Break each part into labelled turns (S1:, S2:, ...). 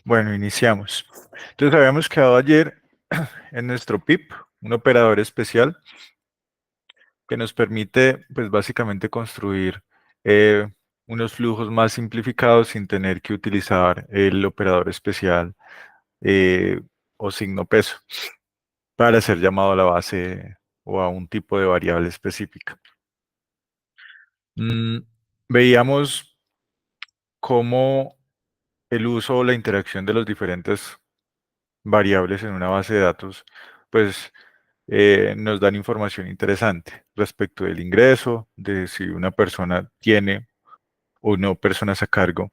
S1: Bueno, iniciamos. Entonces habíamos quedado ayer en nuestro PIP, un operador especial que nos permite, pues básicamente construir eh, unos flujos más simplificados sin tener que utilizar el operador especial eh, o signo peso para ser llamado a la base o a un tipo de variable específica. Mm, Veíamos cómo el uso o la interacción de los diferentes variables en una base de datos, pues nos dan información interesante respecto del ingreso, de si una persona tiene o no personas a cargo,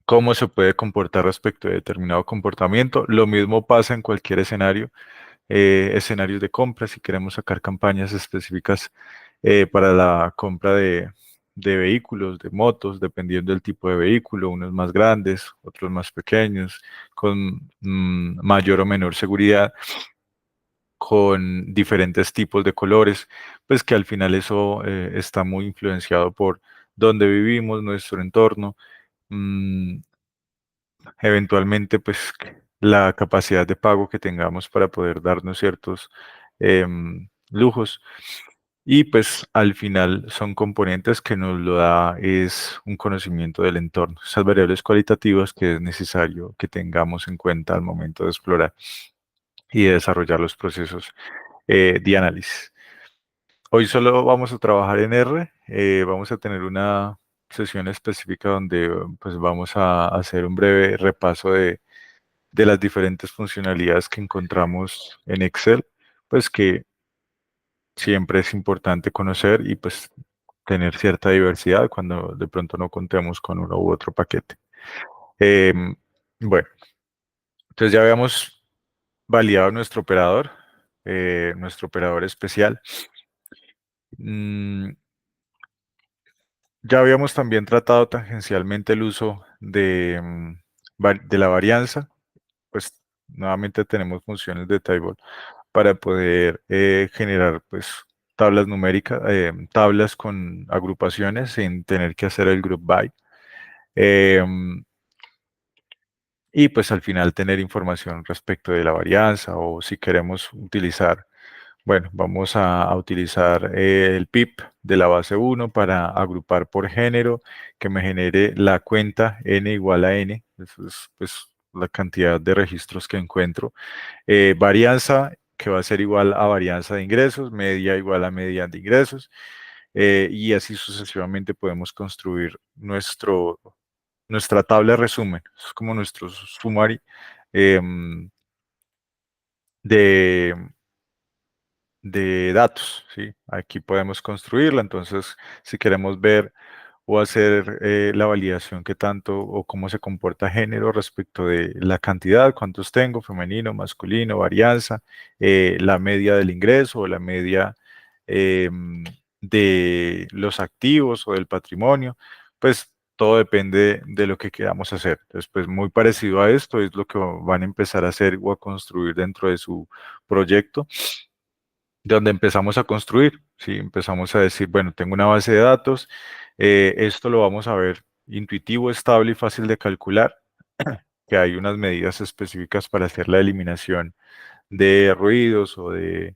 S1: cómo se puede comportar respecto de determinado comportamiento. Lo mismo pasa en cualquier escenario, escenarios de compra, si queremos sacar campañas específicas para la compra de vehículos, de motos, dependiendo del tipo de vehículo, unos más grandes, otros más pequeños, con mayor o menor seguridad, con diferentes tipos de colores, pues que al final eso está muy influenciado por dónde vivimos, nuestro entorno, mm, eventualmente pues la capacidad de pago que tengamos para poder darnos ciertos lujos. Y pues al final son componentes que nos lo da es un conocimiento del entorno, esas variables cualitativas que es necesario que tengamos en cuenta al momento de explorar y de desarrollar los procesos de análisis. Hoy solo vamos a trabajar en R, vamos a tener una sesión específica donde pues vamos a hacer un breve repaso de las diferentes funcionalidades que encontramos en Excel, pues que siempre es importante conocer y pues tener cierta diversidad cuando de pronto no contemos con uno u otro paquete. Em, bueno, entonces ya habíamos validado nuestro operador especial. Mm, Ya habíamos también tratado tangencialmente el uso de la varianza, pues nuevamente tenemos funciones de table para poder generar pues tablas numéricas, tablas con agrupaciones sin tener que hacer el group by. Y pues al final tener información respecto de la varianza o si queremos utilizar, bueno, vamos a utilizar el PIP de la base 1 para agrupar por género, que me genere la cuenta n igual a n, eso es pues la cantidad de registros que encuentro. Varianza, que va a ser igual a varianza de ingresos, media igual a media de ingresos, y así sucesivamente podemos construir nuestra tabla de resumen, es como nuestro summary em, de, de datos, ¿sí? Aquí podemos construirla, entonces si queremos ver o hacer la validación que tanto o cómo se comporta género respecto de la cantidad, cuántos tengo, femenino, masculino, varianza, la media del ingreso o la media de los activos o del patrimonio, pues todo depende de lo que queramos hacer. Entonces, pues muy parecido a esto es lo que van a empezar a hacer o a construir dentro de su proyecto donde empezamos a construir, ¿sí? Empezamos a decir, bueno, tengo una base de datos, esto lo vamos a ver intuitivo, estable y fácil de calcular, que hay unas medidas específicas para hacer la eliminación de ruidos o de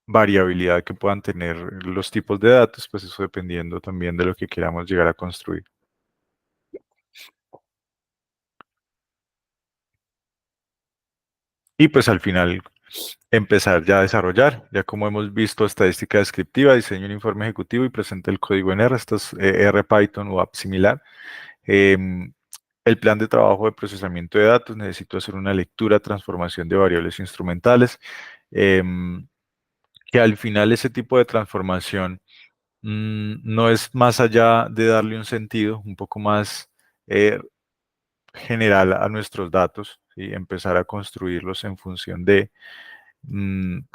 S1: variabilidad que puedan tener los tipos de datos, pues eso dependiendo también de lo que queramos llegar a construir. Y pues al final empezar ya a desarrollar, ya como hemos visto, estadística descriptiva, diseño un informe ejecutivo y presenta el código en R, esto es R Python o app similar. Em, el plan de trabajo de procesamiento de datos, necesito hacer una lectura, transformación de variables instrumentales, em, que al final ese tipo de transformación no es más allá de darle un sentido un poco más eh, general a nuestros datos, ¿sí? Empezar a construirlos en función de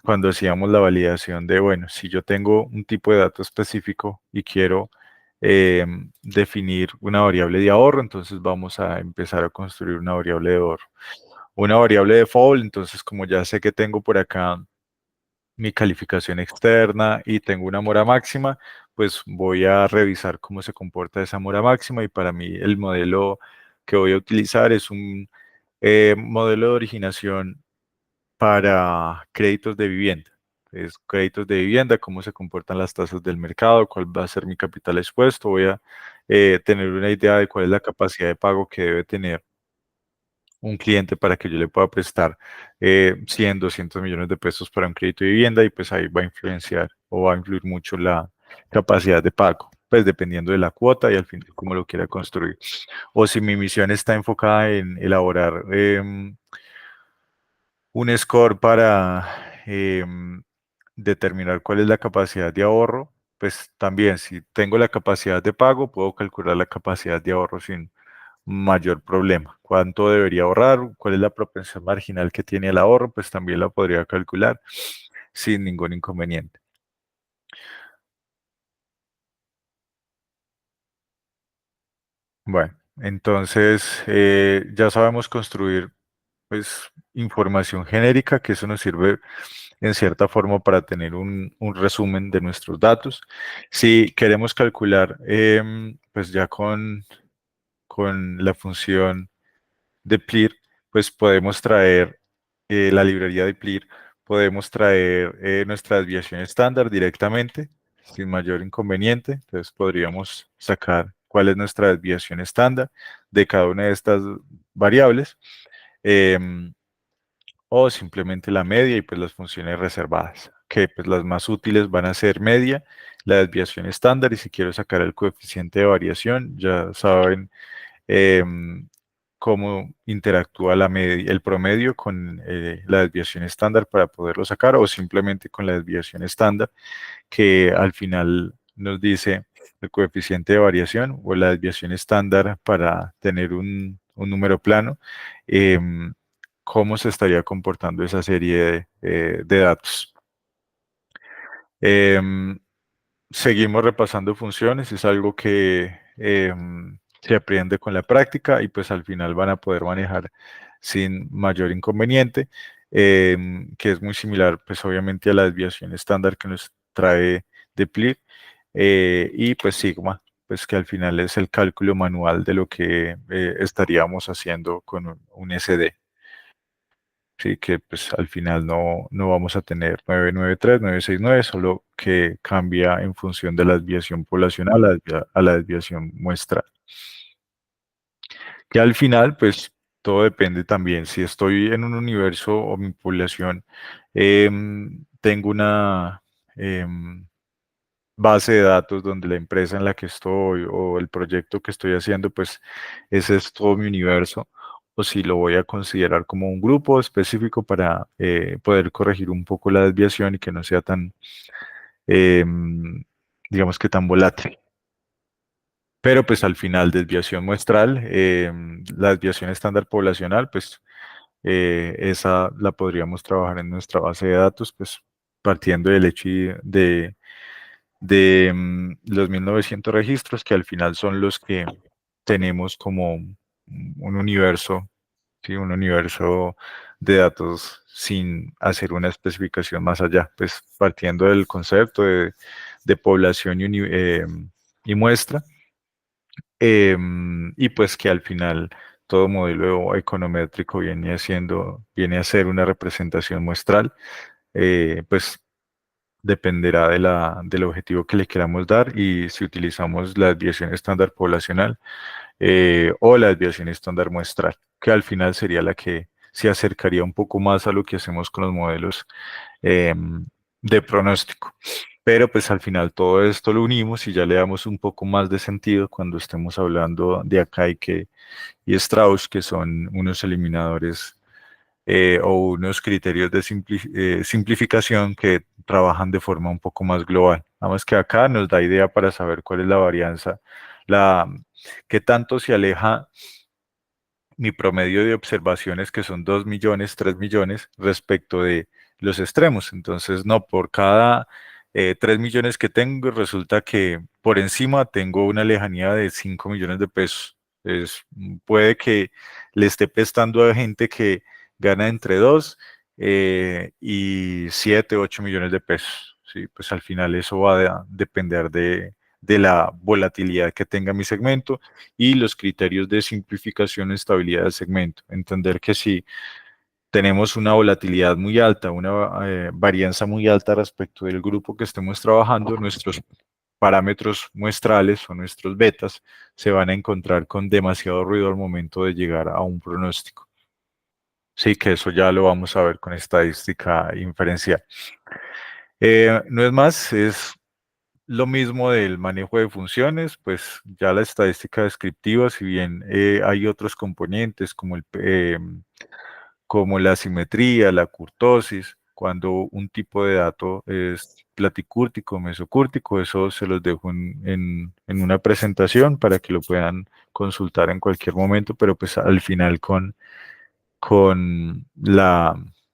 S1: cuando hacíamos la validación de, bueno, si yo tengo un tipo de dato específico y quiero definir una variable de ahorro, entonces vamos a empezar a construir una variable de ahorro. Una variable de default, entonces como ya sé que tengo por acá mi calificación externa y tengo una mora máxima, pues voy a revisar cómo se comporta esa mora máxima y para mí el modelo que voy a utilizar es un modelo de originación para créditos de vivienda. Es créditos de vivienda, cómo se comportan las tasas del mercado, cuál va a ser mi capital expuesto. Voy a tener una idea de cuál es la capacidad de pago que debe tener un cliente para que yo le pueda prestar 100, 200 millones de pesos para un crédito de vivienda y pues ahí va a influenciar o va a influir mucho la capacidad de pago, pues dependiendo de la cuota y al final cómo lo quiera construir. O si mi misión está enfocada en elaborar un score para determinar cuál es la capacidad de ahorro, pues también si tengo la capacidad de pago, puedo calcular la capacidad de ahorro sin mayor problema. ¿Cuánto debería ahorrar? ¿Cuál es la propensión marginal que tiene el ahorro? Pues también la podría calcular sin ningún inconveniente. Bueno, entonces ya sabemos construir pues información genérica, que eso nos sirve en cierta forma para tener un resumen de nuestros datos. Si queremos calcular, pues ya con la función de PLIR, pues podemos traer la librería de PLIR, podemos traer nuestra desviación estándar directamente, sin mayor inconveniente. Entonces podríamos sacar cuál es nuestra desviación estándar de cada una de estas variables. em, o simplemente la media y pues las funciones reservadas, que pues las más útiles van a ser media, la desviación estándar y si quiero sacar el coeficiente de variación, ya saben cómo interactúa la media, el promedio con la desviación estándar para poderlo sacar o simplemente con la desviación estándar que al final nos dice el coeficiente de variación o la desviación estándar para tener un número plano, em, cómo se estaría comportando esa serie de datos. Em, Seguimos repasando funciones, es algo que se aprende con la práctica y pues al final van a poder manejar sin mayor inconveniente, que es muy similar pues obviamente a la desviación estándar que nos trae de PLIR y pues sigma, pues que al final es el cálculo manual de lo que estaríamos haciendo con un SD. Sí, que pues al final no vamos a tener 993, 969, solo que cambia en función de la desviación poblacional a la desviación muestral. Que al final, pues todo depende también. Si estoy en un universo o mi población, tengo una base de datos donde la empresa en la que estoy o el proyecto que estoy haciendo, pues ese es todo mi universo, o si lo voy a considerar como un grupo específico para poder corregir un poco la desviación y que no sea tan, digamos que tan volátil. Pero pues al final, desviación muestral, la desviación estándar poblacional, pues esa la podríamos trabajar en nuestra base de datos, pues partiendo del hecho de los 1900 registros, que al final son los que tenemos como un universo, ¿sí? Un universo de datos sin hacer una especificación más allá, pues partiendo del concepto de población y muestra, y pues que al final todo modelo econométrico viene a ser una representación muestral, pues dependerá del objetivo que le queramos dar y si utilizamos la desviación estándar poblacional o la desviación estándar muestral, que al final sería la que se acercaría un poco más a lo que hacemos con los modelos de pronóstico. Pero pues al final todo esto lo unimos y ya le damos un poco más de sentido cuando estemos hablando de Akaike y Strauss, que son unos eliminadores o unos criterios de simplificación que trabajan de forma un poco más global. Nada más que acá nos da idea para saber cuál es la varianza, la, qué tanto se aleja mi promedio de observaciones, que son 2 millones, 3 millones, respecto de los extremos. Entonces, no, por cada 3 millones que tengo, resulta que por encima tengo una lejanía de 5 millones de pesos. Puede que le esté prestando a gente que gana entre 2 y 7, 8 millones de pesos. ¿sí? Pues al final eso va a depender de la volatilidad que tenga mi segmento y los criterios de simplificación y estabilidad del segmento. Entender que si tenemos una volatilidad muy alta, una varianza muy alta respecto del grupo que estemos trabajando, nuestros parámetros muestrales o nuestros betas se van a encontrar con demasiado ruido al momento de llegar a un pronóstico. Sí, que eso ya lo vamos a ver con estadística inferencial. No es más, es lo mismo del manejo de funciones, pues ya la estadística descriptiva, si bien hay otros componentes como la simetría, la curtosis, cuando un tipo de dato es platicúrtico, mesocúrtico, eso se los dejo en una presentación para que lo puedan consultar en cualquier momento, pero pues al final con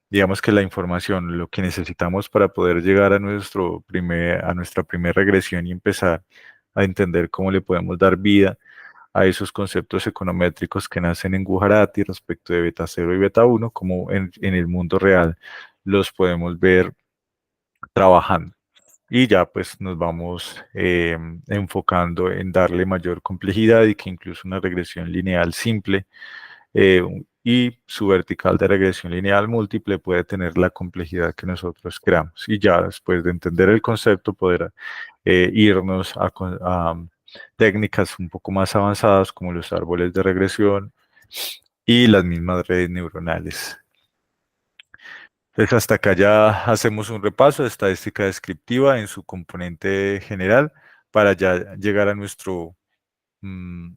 S1: digamos que la información, lo que necesitamos para poder llegar a a nuestra primera regresión y empezar a entender cómo le podemos dar vida a esos conceptos econométricos que nacen en Gujarati respecto de beta cero y beta uno, como en el mundo real los podemos ver trabajando. Y ya pues nos vamos enfocando en darle mayor complejidad y que incluso una regresión lineal simple eh, y su vertical de regresión lineal múltiple puede tener la complejidad que nosotros creamos. Y ya después de entender el concepto, poder irnos a técnicas un poco más avanzadas como los árboles de regresión y las mismas redes neuronales. Entonces, hasta acá ya hacemos un repaso de estadística descriptiva en su componente general para ya llegar a nuestro mm,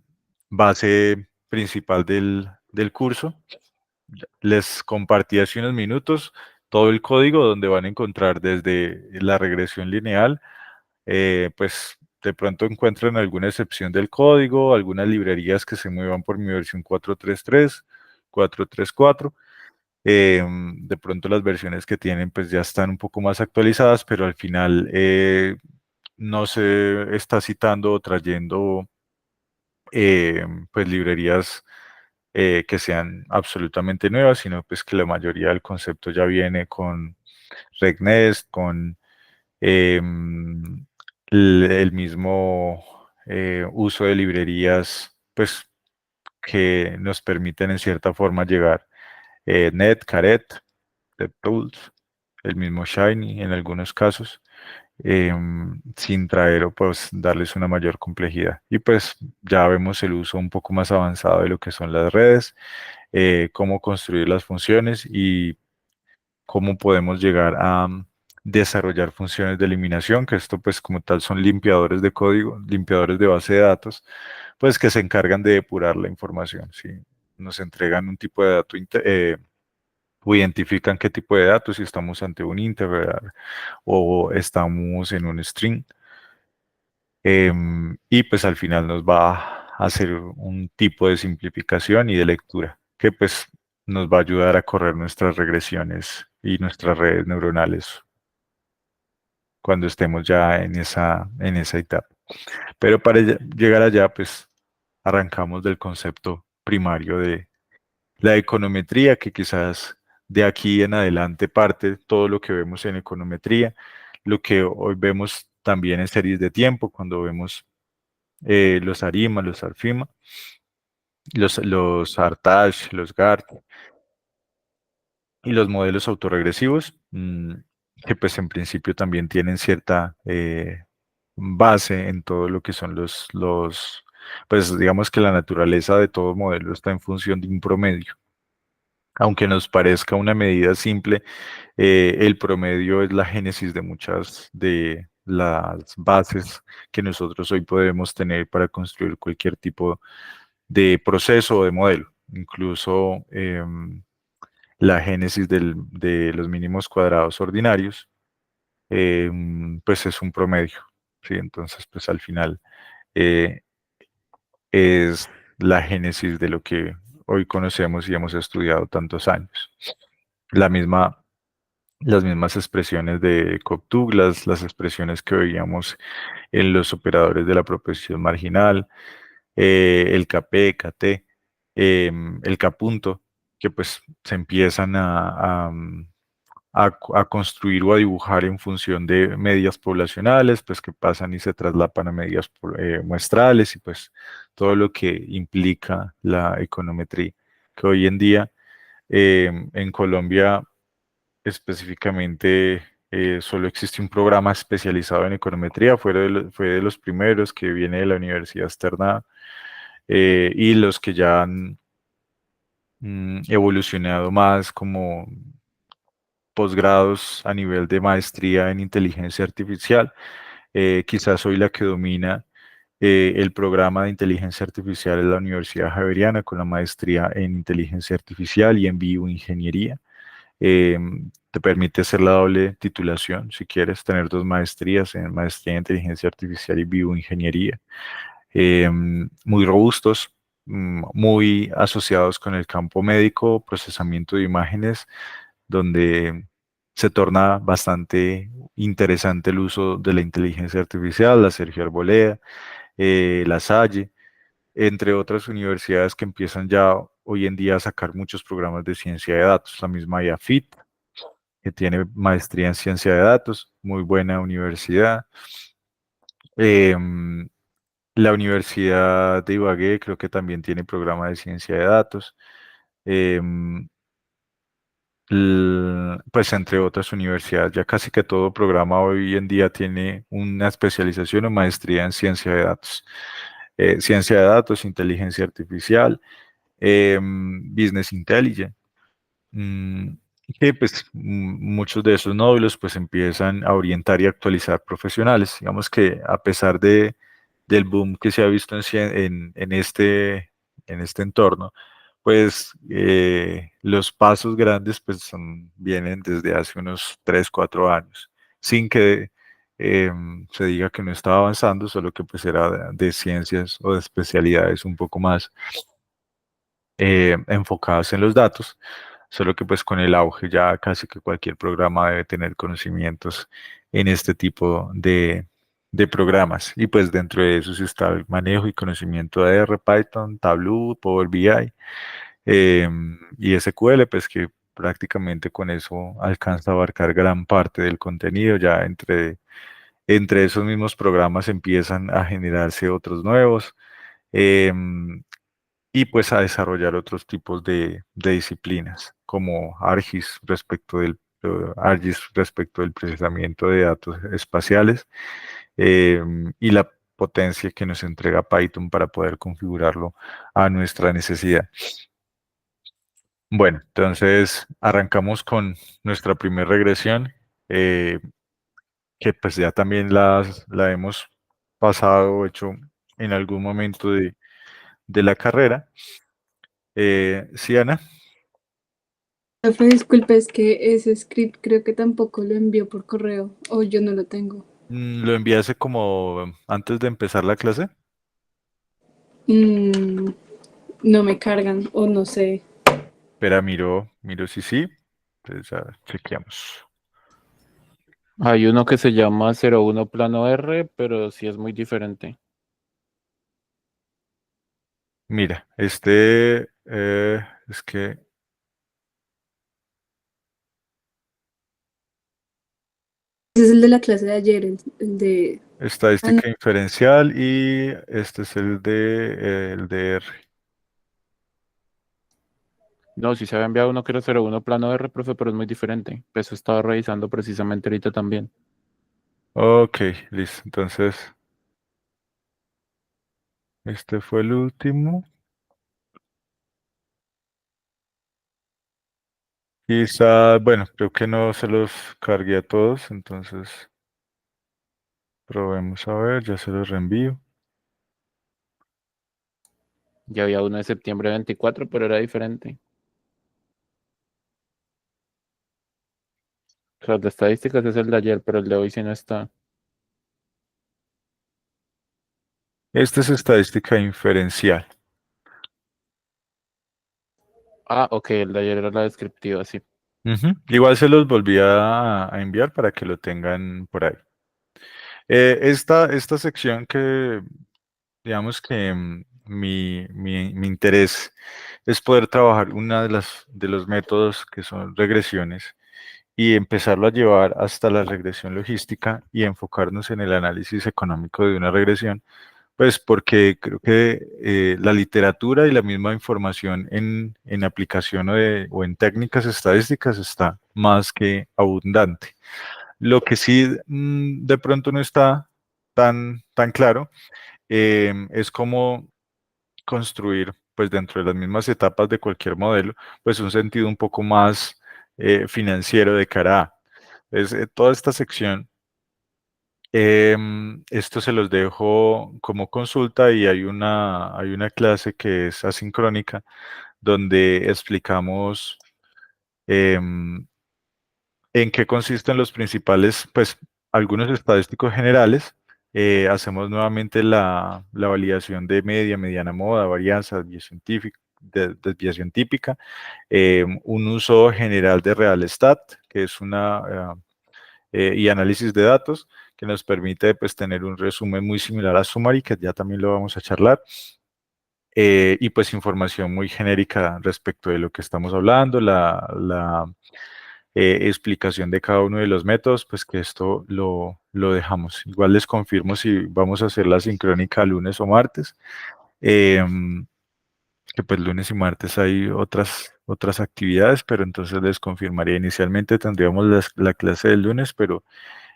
S1: base principal del curso. Les compartí hace unos minutos todo el código donde van a encontrar desde la regresión lineal, pues de pronto encuentran alguna excepción del código, algunas librerías que se muevan por mi versión 4.3.3, 4.3.4. De pronto las versiones que tienen pues ya están un poco más actualizadas, pero al final no se está citando o trayendo pues librerías que sean absolutamente nuevas, sino pues que la mayoría del concepto ya viene con RegNest, con el mismo uso de librerías, pues que nos permiten en cierta forma llegar Net, Caret, DevTools, el mismo Shiny en algunos casos, sin traer o pues darles una mayor complejidad. Y pues ya vemos el uso un poco más avanzado de lo que son las redes, cómo construir las funciones y cómo podemos llegar a desarrollar funciones de eliminación, que esto pues como tal son limpiadores de código, limpiadores de base de datos, pues que se encargan de depurar la información. Si nos entregan un tipo de dato o identifican qué tipo de datos, si estamos ante un integer o estamos en un string. Y pues al final nos va a hacer un tipo de simplificación y de lectura que pues nos va a ayudar a correr nuestras regresiones y nuestras redes neuronales cuando estemos ya en esa etapa. Pero para llegar allá, pues arrancamos del concepto primario de la econometría, que quizás de aquí en adelante parte todo lo que vemos en econometría, lo que hoy vemos también en series de tiempo, cuando vemos los ARIMA, los ARFIMA, los ARTASH, los GART y los modelos autorregresivos, que pues en principio también tienen cierta base en todo lo que son pues digamos que la naturaleza de todo modelo está en función de un promedio. Aunque nos parezca una medida simple, el promedio es la génesis de muchas de las bases que nosotros hoy podemos tener para construir cualquier tipo de proceso o de modelo. Incluso la génesis de los mínimos cuadrados ordinarios, pues es un promedio. ¿Sí? Entonces, pues al final eh, es la génesis de lo que hoy conocemos y hemos estudiado tantos años. La misma, las mismas expresiones de Cobb-Douglas, las expresiones que veíamos en los operadores de la proposición marginal, el KP, KT, el K punto, que pues se empiezan a construir o a dibujar en función de medias poblacionales, pues que pasan y se traslapan a medias muestrales y pues todo lo que implica la econometría, que hoy en día en Colombia específicamente solo existe un programa especializado en econometría, fue de los primeros que viene de la Universidad Externada y los que ya han evolucionado más como posgrados a nivel de maestría en inteligencia artificial. Quizás soy la que domina el programa de inteligencia artificial en la Universidad Javeriana con la maestría en inteligencia artificial y en bioingeniería. Eh, Te permite hacer la doble titulación si quieres tener dos maestrías en maestría en inteligencia artificial y bioingeniería. Muy robustos, muy asociados con el campo médico, procesamiento de imágenes, donde se torna bastante interesante el uso de la inteligencia artificial, la Sergio Arboleda, la Salle, entre otras universidades que empiezan ya hoy en día a sacar muchos programas de ciencia de datos, la misma IAFIT, que tiene maestría en ciencia de datos, muy buena universidad. Em, la Universidad de Ibagué creo que también tiene programa de ciencia de datos. Em, pues entre otras universidades, ya casi que todo programa hoy en día tiene una especialización o maestría en ciencia de datos. Ciencia de datos, inteligencia artificial, business intelligence. Mm, que pues muchos de esos nódulos pues empiezan a orientar y actualizar profesionales. Digamos que a pesar del boom que se ha visto en este entorno, pues los pasos grandes pues vienen desde hace unos 3 4 años, sin que se diga que no estaba avanzando, solo que pues era de ciencias o de especialidades un poco más enfocadas en los datos, solo que pues con el auge ya casi que cualquier programa debe tener conocimientos en este tipo de programas. Y pues dentro de eso sí está el manejo y conocimiento de R, Python, Tableau, Power BI y SQL, pues que prácticamente con eso alcanza a abarcar gran parte del contenido. Ya entre esos mismos programas empiezan a generarse otros nuevos. em, y pues a desarrollar otros tipos de disciplinas, como ARGIS respecto del procesamiento de datos espaciales y la potencia que nos entrega Python para poder configurarlo a nuestra necesidad. Bueno, entonces arrancamos con nuestra primera regresión, eh, que pues ya también la hemos pasado, hecho en algún momento de la carrera. Sí, Ana.
S2: Profe, disculpe, es que ese script creo que tampoco lo envió por correo o yo no lo tengo.
S1: Lo envié hace como antes de empezar la clase.
S2: Mm, no me cargan o no sé.
S1: Espera, miro si sí. Entonces ya chequeamos.
S3: Hay uno que se llama 01 plano R, pero sí es muy diferente.
S1: Mira, es que
S2: Ese es el de la clase de ayer, el de... Ah, no.
S1: estadística inferencial y este es el de R.
S3: No, sí se había enviado uno que era 01 plano R, profe, pero es muy diferente. Eso estaba revisando precisamente ahorita también.
S1: Ok, listo. Entonces, este fue el último. Quizá, bueno, creo que no se los cargué a todos, entonces probemos a ver, ya se los reenvío.
S3: Ya había uno de septiembre 24, pero era diferente. O sea, el de estadísticas es el de ayer, pero el de hoy sí no está.
S1: Este es estadística inferencial.
S3: Ah, ok, el de ayer era la descriptiva, sí.
S1: Ujú. Igual se los volví a enviar para que lo tengan por ahí. Esta sección que, digamos que mi interés es poder trabajar una de los métodos que son regresiones y empezarlo a llevar hasta la regresión logística y enfocarnos en el análisis económico de una regresión, pues porque creo que la literatura y la misma información en aplicación o en técnicas estadísticas está más que abundante. Lo que sí de pronto no está tan claro es cómo construir, pues dentro de las mismas etapas de cualquier modelo, pues un sentido un poco más financiero de cara a. Toda esta sección, esto se los dejo como consulta y hay una clase que es asincrónica donde explicamos em, en qué consisten los principales, pues algunos estadísticos generales. Hacemos nuevamente la validación de media, mediana moda, varianza, desviación típica, un uso general de RealStat, que es y análisis de datos, que nos permite pues tener un resumen muy similar a Summary, que ya también lo vamos a charlar. Y pues información muy genérica respecto de lo que estamos hablando, la explicación de cada uno de los métodos, pues que esto lo dejamos. Igual les confirmo si vamos a hacer la sincrónica lunes o martes, em, que pues lunes y martes hay otras actividades, pero entonces les confirmaría. Inicialmente tendríamos la clase del lunes, pero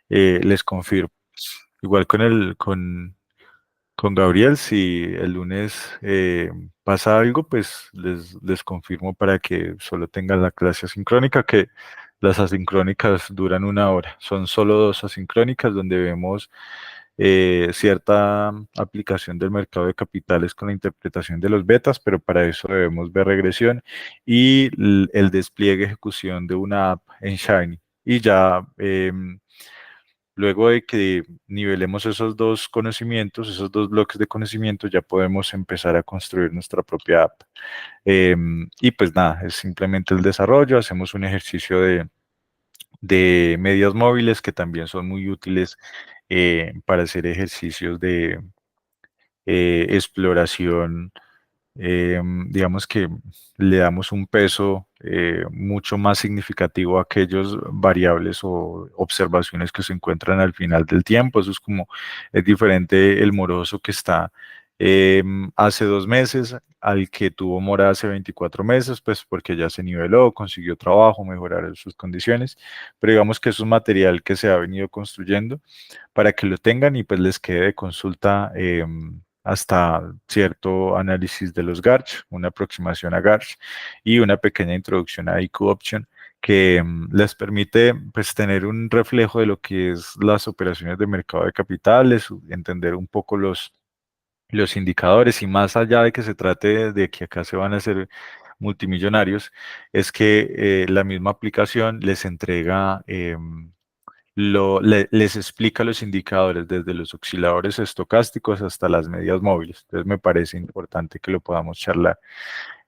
S1: les confirmo. Igual con Gabriel, si el lunes pasa algo, pues les confirmo para que solo tengan la clase asincrónica, que las asincrónicas duran 1 hora. Son solo 2 asincrónicas donde vemos cierta aplicación del mercado de capitales con la interpretación de los betas, pero para eso debemos ver regresión y el despliegue ejecución de una app en Shiny. Y ya luego de que nivelemos esos dos conocimientos, esos dos bloques de conocimiento, ya podemos empezar a construir nuestra propia app. Y pues nada, es simplemente el desarrollo, hacemos un ejercicio de medias móviles que también son muy útiles para hacer ejercicios de exploración. Digamos que le damos un peso mucho más significativo a aquellos variables o observaciones que se encuentran al final del tiempo. Eso es diferente el moroso que está hace 2 meses al que tuvo mora hace 24 meses, pues porque ya se niveló, consiguió trabajo, mejorar sus condiciones, pero digamos que es un material que se ha venido construyendo para que lo tengan y pues les quede de consulta hasta cierto análisis de los GARCH, una aproximación a GARCH y una pequeña introducción a IQ Option que les permite pues tener un reflejo de lo que es las operaciones de mercado de capitales, entender un poco los indicadores y más allá de que se trate de que acá se van a hacer multimillonarios, es que la misma aplicación les entrega les explica los indicadores desde los osciladores estocásticos hasta las medias móviles. Entonces me parece importante que lo podamos charlar.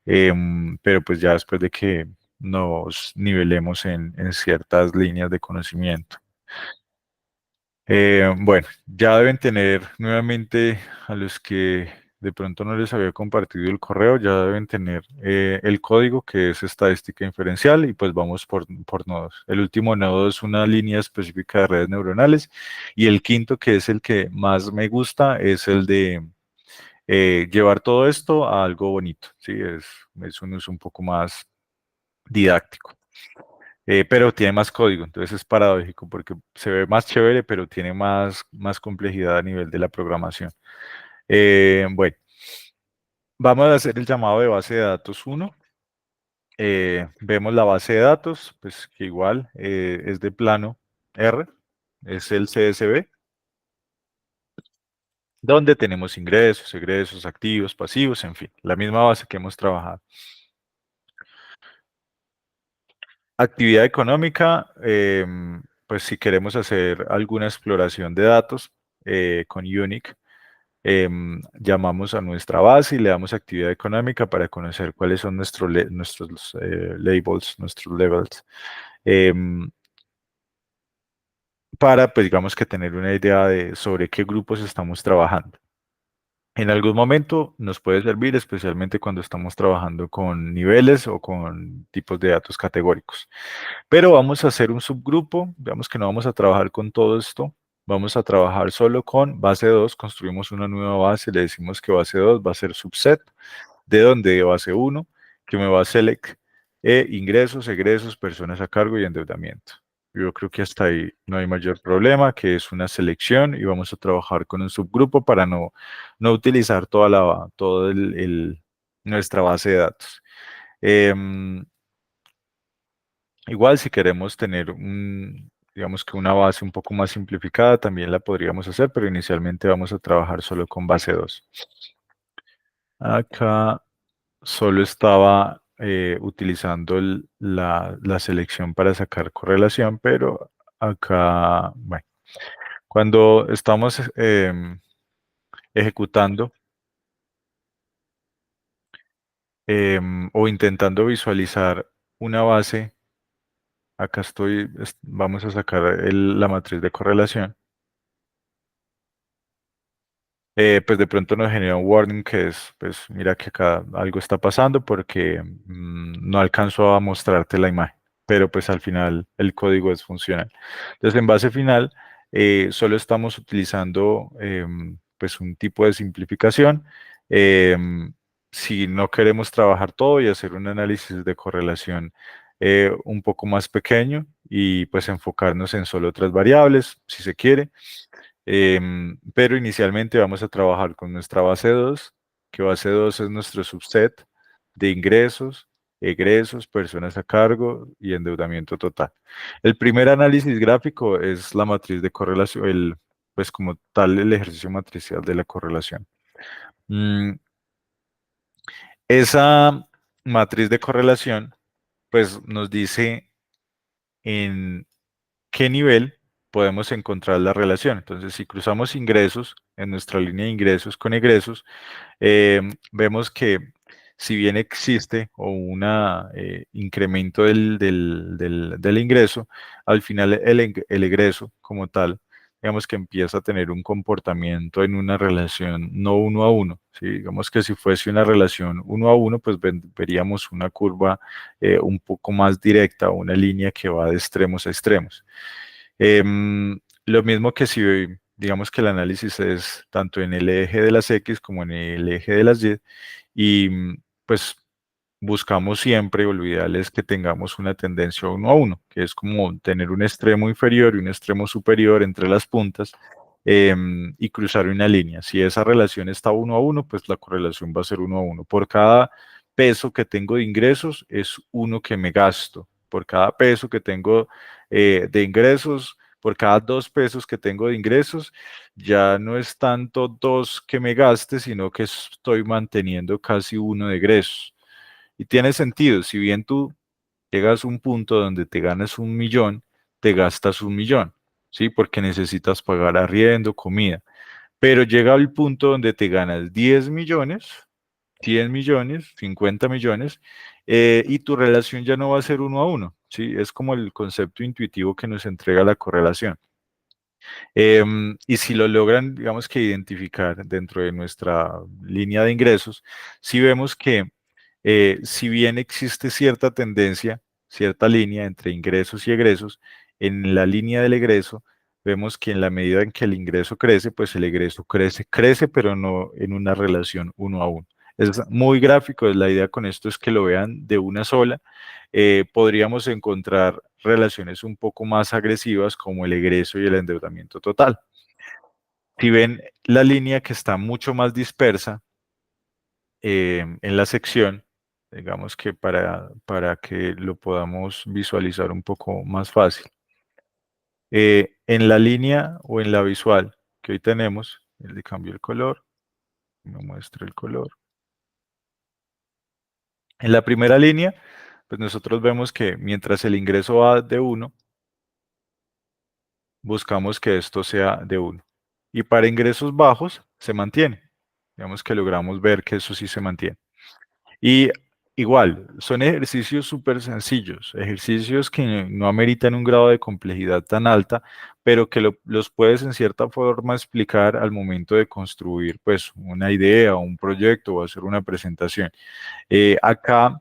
S1: Pero pues ya después de que nos nivelemos en ciertas líneas de conocimiento. Bueno, ya deben tener nuevamente a los que de pronto no les había compartido el correo, ya deben tener el código que es estadística inferencial y pues vamos por nodos. El último nodo es una línea específica de redes neuronales y el quinto, que es el que más me gusta, es el de llevar todo esto a algo bonito. ¿Sí? Es un uso un poco más didáctico. Pero tiene más código, entonces es paradójico porque se ve más chévere, pero tiene más complejidad a nivel de la programación. Bueno, vamos a hacer el llamado de base de datos 1. Vemos la base de datos, pues que igual es de plano R, es el CSV, donde tenemos ingresos, egresos, activos, pasivos, en fin, la misma base que hemos trabajado. Actividad económica, pues si queremos hacer alguna exploración de datos con Unique, llamamos a nuestra base y le damos actividad económica para conocer cuáles son nuestros labels, nuestros levels, em, para, pues digamos que tener una idea sobre qué grupos estamos trabajando. En algún momento nos puede servir, especialmente cuando estamos trabajando con niveles o con tipos de datos categóricos. Pero vamos a hacer un subgrupo, digamos que no vamos a trabajar con todo esto, vamos a trabajar solo con base 2. Construimos una nueva base, le decimos que base 2 va a ser subset, de donde base 1, que me va a select ingresos, egresos, personas a cargo y endeudamiento. Yo creo que hasta ahí no hay mayor problema, que es una selección y vamos a trabajar con un subgrupo para no utilizar nuestra base de datos. Igual si queremos tener digamos que una base un poco más simplificada, también la podríamos hacer, pero inicialmente vamos a trabajar solo con base 2. Acá solo estaba utilizando la selección para sacar correlación, pero acá, bueno, cuando estamos ejecutando o intentando visualizar una base, acá vamos a sacar la matriz de correlación. Pues de pronto nos genera un warning que es, pues mira que acá algo está pasando porque no alcanzó a mostrarte la imagen, pero pues al final el código es funcional. Entonces en base final solo estamos utilizando pues un tipo de simplificación. Si no queremos trabajar todo y hacer un análisis de correlación un poco más pequeño y pues enfocarnos en solo otras variables, si se quiere. Pero inicialmente vamos a trabajar con nuestra base 2, que base 2 es nuestro subset de ingresos, egresos, personas a cargo y endeudamiento total. El primer análisis gráfico es la matriz de correlación, pues como tal el ejercicio matricial de la correlación. Esa matriz de correlación pues nos dice en qué nivel podemos encontrar la relación. Entonces, si cruzamos ingresos en nuestra línea de ingresos con egresos, vemos que si bien existe o un incremento del ingreso, al final el egreso como tal, digamos que empieza a tener un comportamiento en una relación no uno a uno. ¿Sí? Digamos que si fuese una relación uno a uno, pues veríamos una curva un poco más directa, una línea que va de extremos a extremos. Lo mismo que si digamos que el análisis es tanto en el eje de las X como en el eje de las Y, y pues buscamos siempre, o lo ideal es que tengamos una tendencia uno a uno, que es como tener un extremo inferior y un extremo superior entre las puntas y cruzar una línea. Si esa relación está uno a uno, pues la correlación va a ser uno a uno. Por cada peso que tengo de ingresos es uno que me gasto. Por cada peso que tengo de ingresos, por cada 2 pesos que tengo de ingresos, ya no es tanto 2 que me gaste, sino que estoy manteniendo casi 1 de egresos. Y tiene sentido, si bien tú llegas a un punto donde te ganas 1 millón, te gastas 1 millón, ¿sí? Porque necesitas pagar arriendo, comida. Pero llega al punto donde te ganas 10 millones, 100 millones, 50 millones, y tu relación ya no va a ser uno a uno, ¿sí? Es como el concepto intuitivo que nos entrega la correlación. Y si lo logran, digamos que identificar dentro de nuestra línea de ingresos, si vemos que si bien existe cierta tendencia, cierta línea entre ingresos y egresos, en la línea del egreso, vemos que en la medida en que el ingreso crece, pues el egreso crece, pero no en una relación uno a uno. Es muy gráfico, la idea con esto es que lo vean de una sola. Podríamos encontrar relaciones un poco más agresivas como el egreso y el endeudamiento total. Si ven la línea que está mucho más dispersa en la sección, digamos que para que lo podamos visualizar un poco más fácil. En la línea o en la visual que hoy tenemos, le cambio el color, me muestra el color. En la primera línea, pues nosotros vemos que mientras el ingreso va de 1, buscamos que esto sea de 1. Y para ingresos bajos se mantiene. Digamos que logramos ver que eso sí se mantiene. Y igual, son ejercicios súper sencillos, ejercicios que no ameritan un grado de complejidad tan alta, pero que los puedes en cierta forma explicar al momento de construir pues una idea o un proyecto o hacer una presentación. Acá,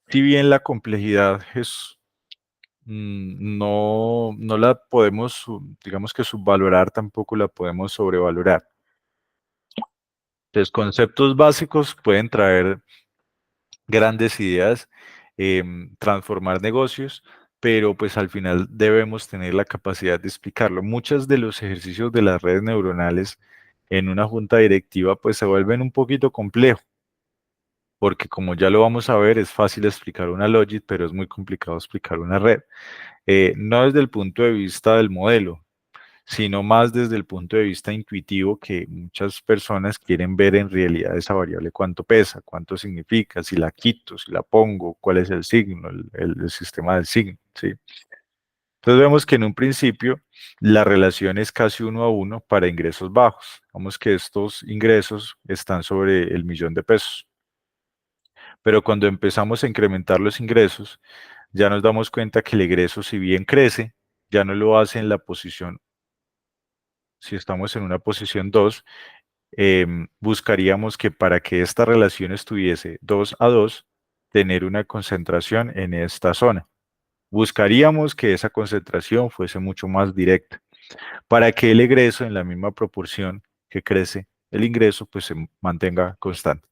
S1: si bien la complejidad es, no la podemos, digamos que subvalorar, tampoco la podemos sobrevalorar. Entonces, conceptos básicos pueden traer grandes ideas, transformar negocios, pero pues al final debemos tener la capacidad de explicarlo. Muchos de los ejercicios de las redes neuronales en una junta directiva pues se vuelven un poquito complejos, porque como ya lo vamos a ver, es fácil explicar una logic, pero es muy complicado explicar una red. No desde el punto de vista del modelo, sino más desde el punto de vista intuitivo, que muchas personas quieren ver en realidad esa variable, cuánto pesa, cuánto significa, si la quito, si la pongo, cuál es el signo, el sistema del signo, ¿sí? Entonces vemos que en un principio la relación es casi 1 a 1 para ingresos bajos. Vamos que estos ingresos están sobre el 1.000.000 de pesos. Pero cuando empezamos a incrementar los ingresos, ya nos damos cuenta que el egreso, si bien crece, ya no lo hace en la posición, si estamos en una posición 2, buscaríamos que para que esta relación estuviese 2 a 2, tener una concentración en esta zona. Buscaríamos que esa concentración fuese mucho más directa, para que el egreso en la misma proporción que crece el ingreso, pues se mantenga constante.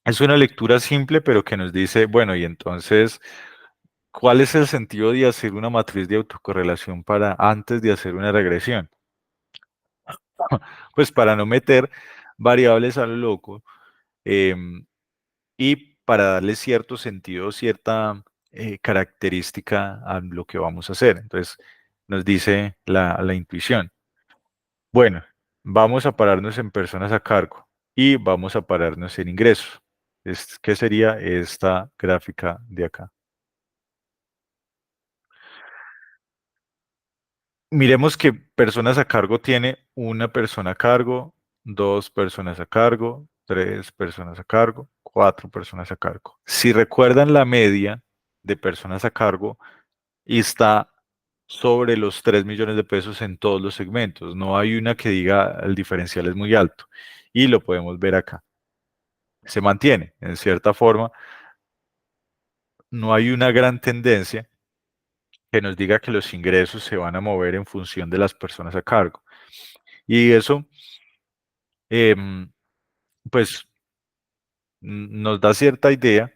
S1: Es una lectura simple, pero que nos dice, bueno, y entonces, ¿cuál es el sentido de hacer una matriz de autocorrelación para antes de hacer una regresión? Pues para no meter variables a lo loco, em, y para darle cierto sentido, cierta característica a lo que vamos a hacer. Entonces, nos dice la intuición. Bueno, vamos a pararnos en personas a cargo y vamos a pararnos en ingresos. ¿Qué sería esta gráfica de acá? Miremos que personas a cargo tiene una persona a cargo, 2 personas a cargo, 3 personas a cargo, 4 personas a cargo. Si recuerdan, la media de personas a cargo está sobre los 3.000.000 de pesos en todos los segmentos. No hay una que diga el diferencial es muy alto, y lo podemos ver acá. Se mantiene, en cierta forma, no hay una gran tendencia que nos diga que los ingresos se van a mover en función de las personas a cargo. Y eso, em, pues, nos da cierta idea.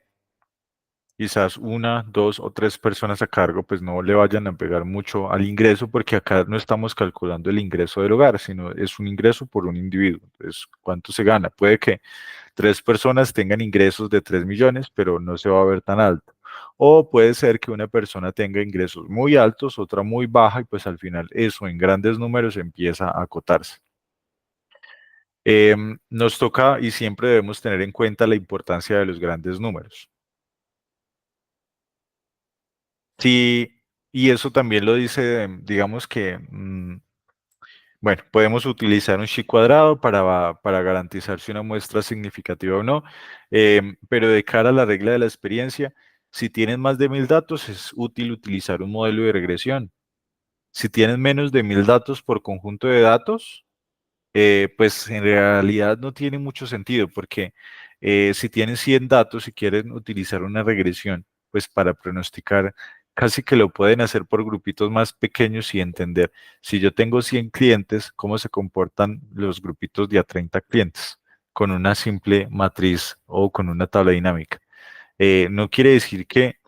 S1: Quizás 1, 2 o 3 personas a cargo, pues no le vayan a pegar mucho al ingreso, porque acá no estamos calculando el ingreso del hogar, sino es un ingreso por un individuo. Entonces, ¿cuánto se gana? Puede que 3 personas tengan ingresos de 3 millones, pero no se va a ver tan alto. O puede ser que una persona tenga ingresos muy altos, otra muy baja, y pues al final eso en grandes números empieza a acotarse. Nos toca, y siempre debemos tener en cuenta, la importancia de los grandes números. Sí, y eso también lo dice, digamos que, bueno, podemos utilizar un chi cuadrado para garantizar si una muestra es significativa o no, pero de cara a la regla de la experiencia, si tienen más de 1.000 datos, es útil utilizar un modelo de regresión. Si tienen menos de 1.000 datos por conjunto de datos, pues en realidad no tiene mucho sentido, porque si tienen 100 datos y quieren utilizar una regresión, pues para pronosticar, casi que lo pueden hacer por grupitos más pequeños y entender, si yo tengo 100 clientes, cómo se comportan los grupitos de a 30 clientes, con una simple matriz o con una tabla dinámica. No quiere decir que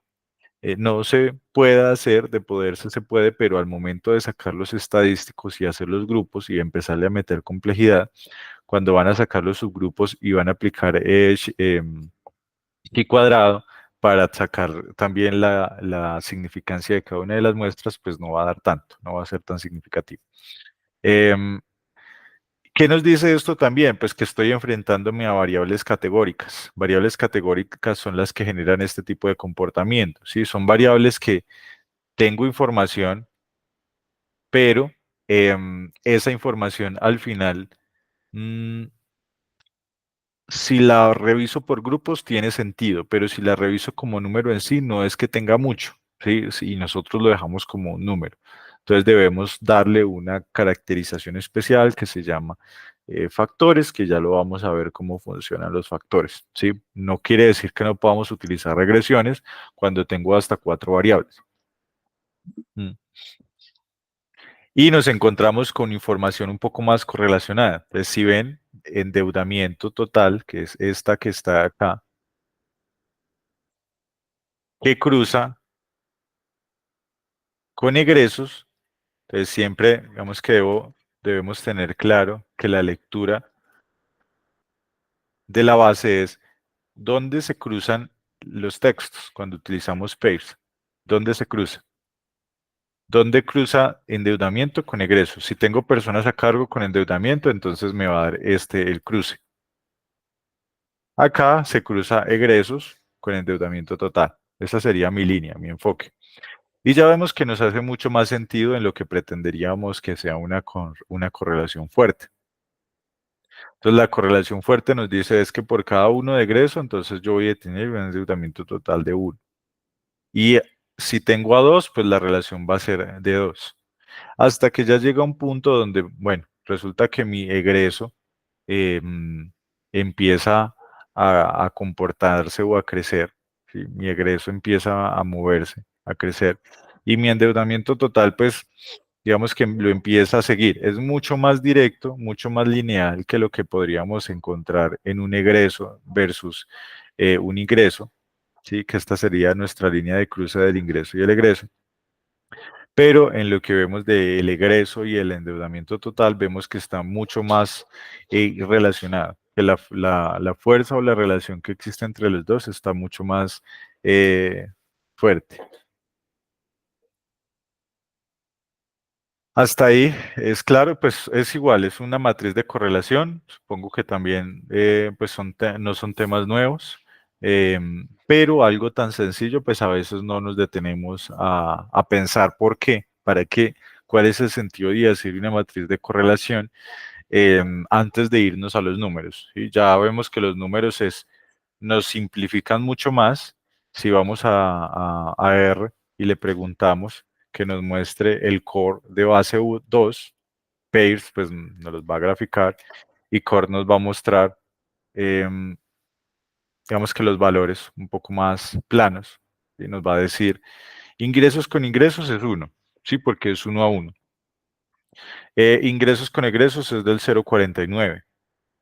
S1: no se pueda hacer, de poderse se puede, pero al momento de sacar los estadísticos y hacer los grupos y empezarle a meter complejidad, cuando van a sacar los subgrupos y van a aplicar chi cuadrado para sacar también la significancia de cada una de las muestras, pues no va a dar tanto, no va a ser tan significativo. Em, ¿Qué nos dice esto también? Pues que estoy enfrentándome a variables categóricas. Variables categóricas son las que generan este tipo de comportamiento, ¿sí? Son variables que tengo información, pero esa información al final, si la reviso por grupos tiene sentido, pero si la reviso como número en sí, no es que tenga mucho, ¿sí? Y nosotros lo dejamos como un número. Entonces debemos darle una caracterización especial que se llama factores, que ya lo vamos a ver cómo funcionan los factores, ¿sí? No quiere decir que no podamos utilizar regresiones cuando tengo hasta 4 variables. Mm. Y nos encontramos con información un poco más correlacionada. Entonces, si ven, endeudamiento total, que es esta que está acá, que cruza con egresos, entonces siempre, digamos que debemos tener claro que la lectura de la base es dónde se cruzan los textos cuando utilizamos pairs. ¿Dónde se cruza? ¿Dónde cruza endeudamiento con egresos? Si tengo personas a cargo con endeudamiento, entonces me va a dar el cruce. Acá se cruza egresos con endeudamiento total. Esa sería mi línea, mi enfoque. Y ya vemos que nos hace mucho más sentido en lo que pretenderíamos que sea una correlación fuerte. Entonces, la correlación fuerte nos dice es que por cada uno de egreso, entonces yo voy a tener un endeudamiento total de 1. Y si tengo a 2, pues la relación va a ser de 2. Hasta que ya llega un punto donde, bueno, resulta que mi egreso empieza a comportarse o a crecer, ¿sí? Mi egreso empieza a moverse, a crecer. Y mi endeudamiento total, pues, digamos que lo empieza a seguir. Es mucho más directo, mucho más lineal que lo que podríamos encontrar en un egreso versus un ingreso, ¿sí? Que esta sería nuestra línea de cruce del ingreso y el egreso. Pero en lo que vemos del egreso y el endeudamiento total, vemos que está mucho más relacionado, que la fuerza o la relación que existe entre los dos está mucho más fuerte. Hasta ahí es claro, pues es igual, es una matriz de correlación. Supongo que también pues no son temas nuevos, pero algo tan sencillo, pues a veces no nos detenemos a pensar por qué, para qué, cuál es el sentido de hacer una matriz de correlación antes de irnos a los números. ¿Sí? Ya vemos que los números nos simplifican mucho más si vamos a R y le preguntamos que nos muestre el core de base 2, pairs, pues nos los va a graficar, y core nos va a mostrar, digamos que los valores un poco más planos, y nos va a decir, ingresos con ingresos es 1, ¿sí? Porque es 1 a 1. Ingresos con egresos es del 0,49.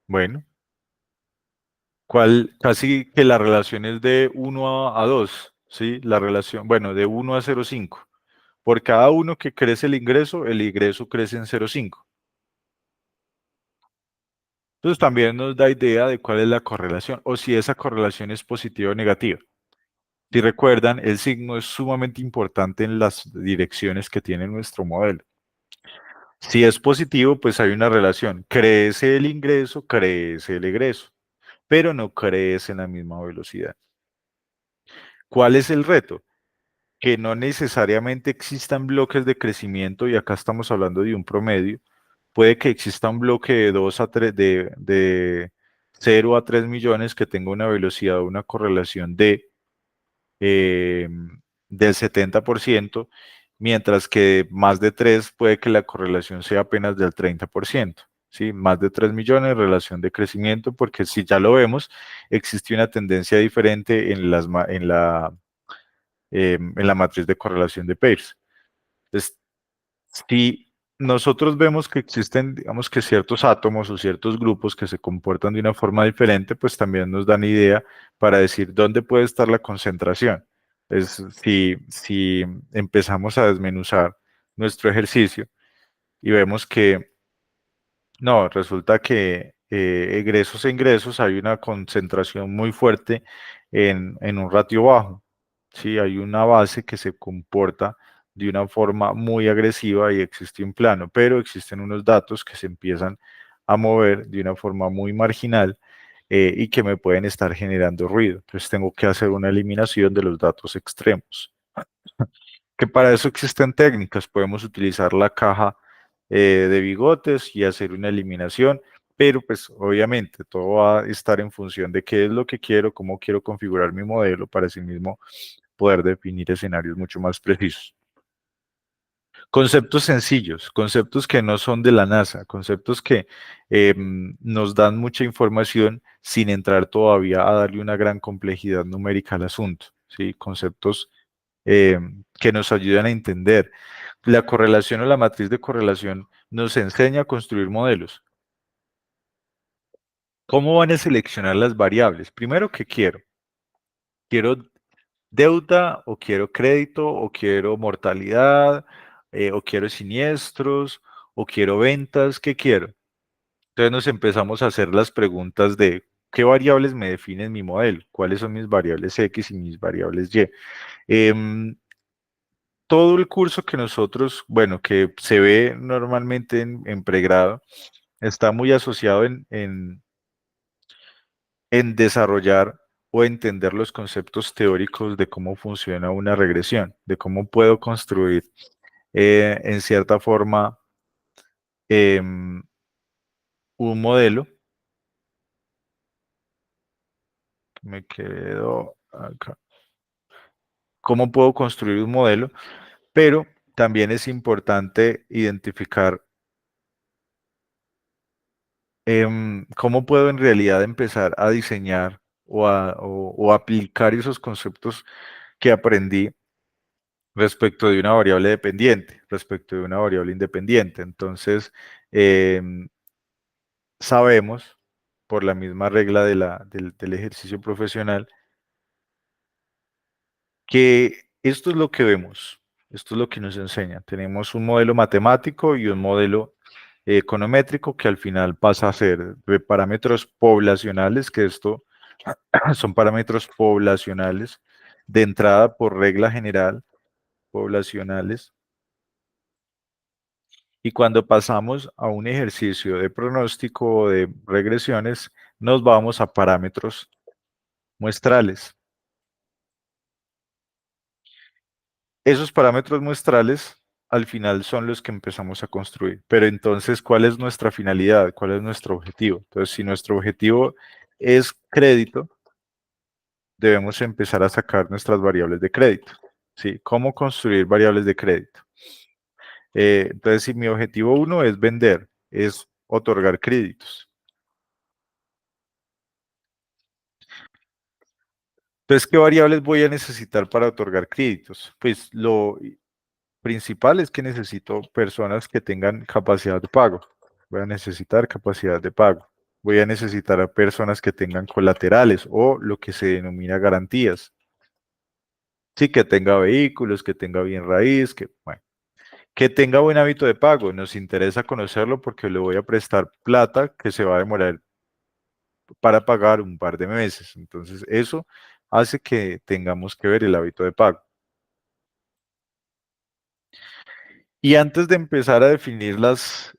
S1: Bueno, casi que la relación es de 1 a 2, ¿sí? La relación, bueno, de 1 a 0,5. Por cada uno que crece el ingreso crece en 0,5. Entonces también nos da idea de cuál es la correlación o si esa correlación es positiva o negativa. Si recuerdan, el signo es sumamente importante en las direcciones que tiene nuestro modelo. Si es positivo, pues hay una relación. Crece el ingreso, crece el egreso, pero no crece en la misma velocidad. ¿Cuál es el reto? Que no necesariamente existan bloques de crecimiento, y acá estamos hablando de un promedio. Puede que exista un bloque de 2 a 3, de 0 a 3 millones que tenga una velocidad, una correlación eh, del 70%, mientras que más de 3 puede que la correlación sea apenas del 30%. ¿Sí? Más de 3 millones, relación de crecimiento, porque si ya lo vemos, existe una tendencia diferente en la matriz de correlación de pairs. Entonces, si nosotros vemos que existen, digamos que ciertos átomos o ciertos grupos que se comportan de una forma diferente, pues también nos dan idea para decir dónde puede estar la concentración. Es si empezamos a desmenuzar nuestro ejercicio y vemos que no, resulta que egresos e ingresos hay una concentración muy fuerte en un ratio bajo. Sí, hay una base que se comporta de una forma muy agresiva y existe un plano, pero existen unos datos que se empiezan a mover de una forma muy marginal y que me pueden estar generando ruido. Entonces tengo que hacer una eliminación de los datos extremos. Que para eso existen técnicas, podemos utilizar la caja de bigotes y hacer una eliminación, pero pues obviamente todo va a estar en función de qué es lo que quiero, cómo quiero configurar mi modelo para así mismo poder definir escenarios mucho más precisos. Conceptos sencillos, conceptos que no son de la NASA, conceptos que nos dan mucha información sin entrar todavía a darle una gran complejidad numérica al asunto, ¿sí? Conceptos que nos ayudan a entender. La correlación o la matriz de correlación nos enseña a construir modelos. ¿Cómo van a seleccionar las variables? Primero, ¿qué quiero? ¿Quiero deuda o quiero crédito o quiero mortalidad o quiero siniestros o quiero ventas? ¿Qué quiero? Entonces nos empezamos a hacer las preguntas de qué variables me definen mi modelo, cuáles son mis variables X y mis variables Y. Todo el curso que nosotros, bueno, que se ve normalmente en pregrado, está muy asociado en desarrollar o entender los conceptos teóricos de cómo funciona una regresión, de cómo puedo construir en cierta forma em, un modelo. Me quedo acá. ¿Cómo puedo construir un modelo? Pero también es importante identificar cómo puedo en realidad empezar a diseñar o aplicar esos conceptos que aprendí respecto de una variable dependiente, respecto de una variable independiente. Entonces, em, sabemos, por la misma regla del ejercicio profesional, que esto es lo que vemos, esto es lo que nos enseña. Tenemos un modelo matemático y un modelo econométrico que al final pasa a ser de parámetros poblacionales, que esto son parámetros poblacionales de entrada por regla general, poblacionales. Y cuando pasamos a un ejercicio de pronóstico o de regresiones, nos vamos a parámetros muestrales. Esos parámetros muestrales al final son los que empezamos a construir. Pero entonces, ¿cuál es nuestra finalidad? ¿Cuál es nuestro objetivo? Entonces, si nuestro objetivo es crédito, debemos empezar a sacar nuestras variables de crédito. ¿Sí? ¿Cómo construir variables de crédito? Entonces, si mi objetivo uno es vender, es otorgar créditos. Entonces, ¿qué variables voy a necesitar para otorgar créditos? Pues lo principal es que necesito personas que tengan capacidad de pago. Voy a necesitar capacidad de pago. Voy a necesitar a personas que tengan colaterales o lo que se denomina garantías. Sí, que tenga vehículos, que tenga bien raíz, que, bueno, que tenga buen hábito de pago. Nos interesa conocerlo porque le voy a prestar plata que se va a demorar para pagar un par de meses. Entonces, eso hace que tengamos que ver el hábito de pago. Y antes de empezar a definir las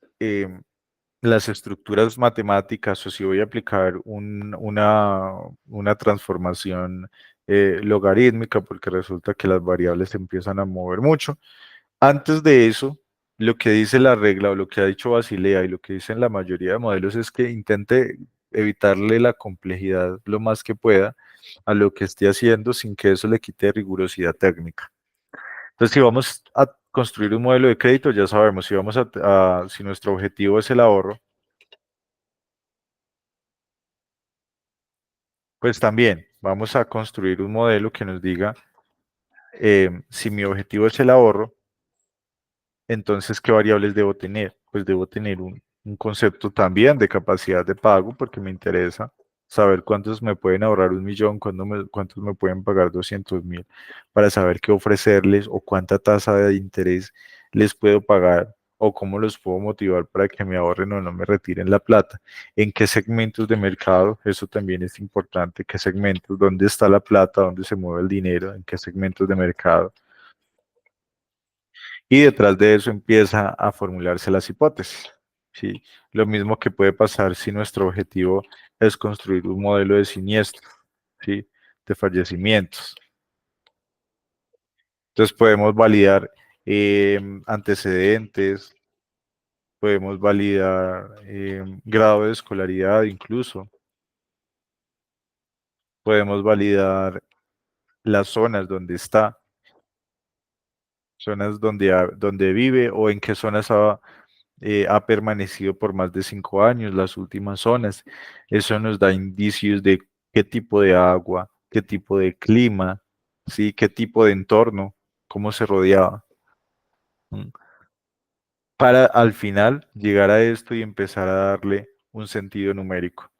S1: estructuras matemáticas o si voy a aplicar una transformación logarítmica, porque resulta que las variables se empiezan a mover mucho, antes de eso, lo que dice la regla o lo que ha dicho Basilea y lo que dicen la mayoría de modelos es que intente evitarle la complejidad lo más que pueda a lo que esté haciendo sin que eso le quite rigurosidad técnica. Entonces, si vamos a construir un modelo de crédito, ya sabemos, si nuestro objetivo es el ahorro, pues también vamos a construir un modelo que nos diga si mi objetivo es el ahorro, entonces, ¿qué variables debo tener? Pues debo tener un concepto también de capacidad de pago porque me interesa saber cuántos me pueden ahorrar 1.000.000, cuántos me pueden pagar 200.000 para saber qué ofrecerles o cuánta tasa de interés les puedo pagar o cómo los puedo motivar para que me ahorren o no me retiren la plata. ¿En qué segmentos de mercado? Eso también es importante. ¿Qué segmentos? ¿Dónde está la plata? ¿Dónde se mueve el dinero? ¿En qué segmentos de mercado? Y detrás de eso empieza a formularse las hipótesis. ¿Sí? Lo mismo que puede pasar si nuestro objetivo es construir un modelo de siniestro, ¿sí? De fallecimientos. Entonces podemos validar antecedentes, podemos validar grado de escolaridad incluso, podemos validar las zonas donde está, zonas donde vive o en qué zonas ha permanecido por más de 5 años, las últimas zonas. Eso nos da indicios de qué tipo de agua, qué tipo de clima, ¿sí? Qué tipo de entorno, cómo se rodeaba. ¿Mm? Para al final llegar a esto y empezar a darle un sentido numérico.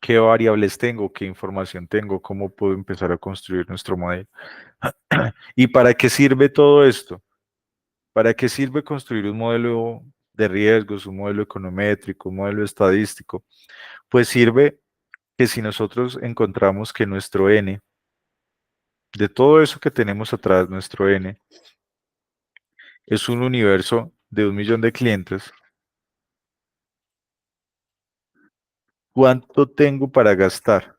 S1: ¿Qué variables tengo? ¿Qué información tengo? ¿Cómo puedo empezar a construir nuestro modelo? ¿Y para qué sirve todo esto? ¿Para qué sirve construir un modelo de riesgos, un modelo econométrico, un modelo estadístico? Pues sirve que si nosotros encontramos que nuestro N, de todo eso que tenemos atrás, nuestro N, es un universo de 1 millón de clientes, ¿cuánto tengo para gastar?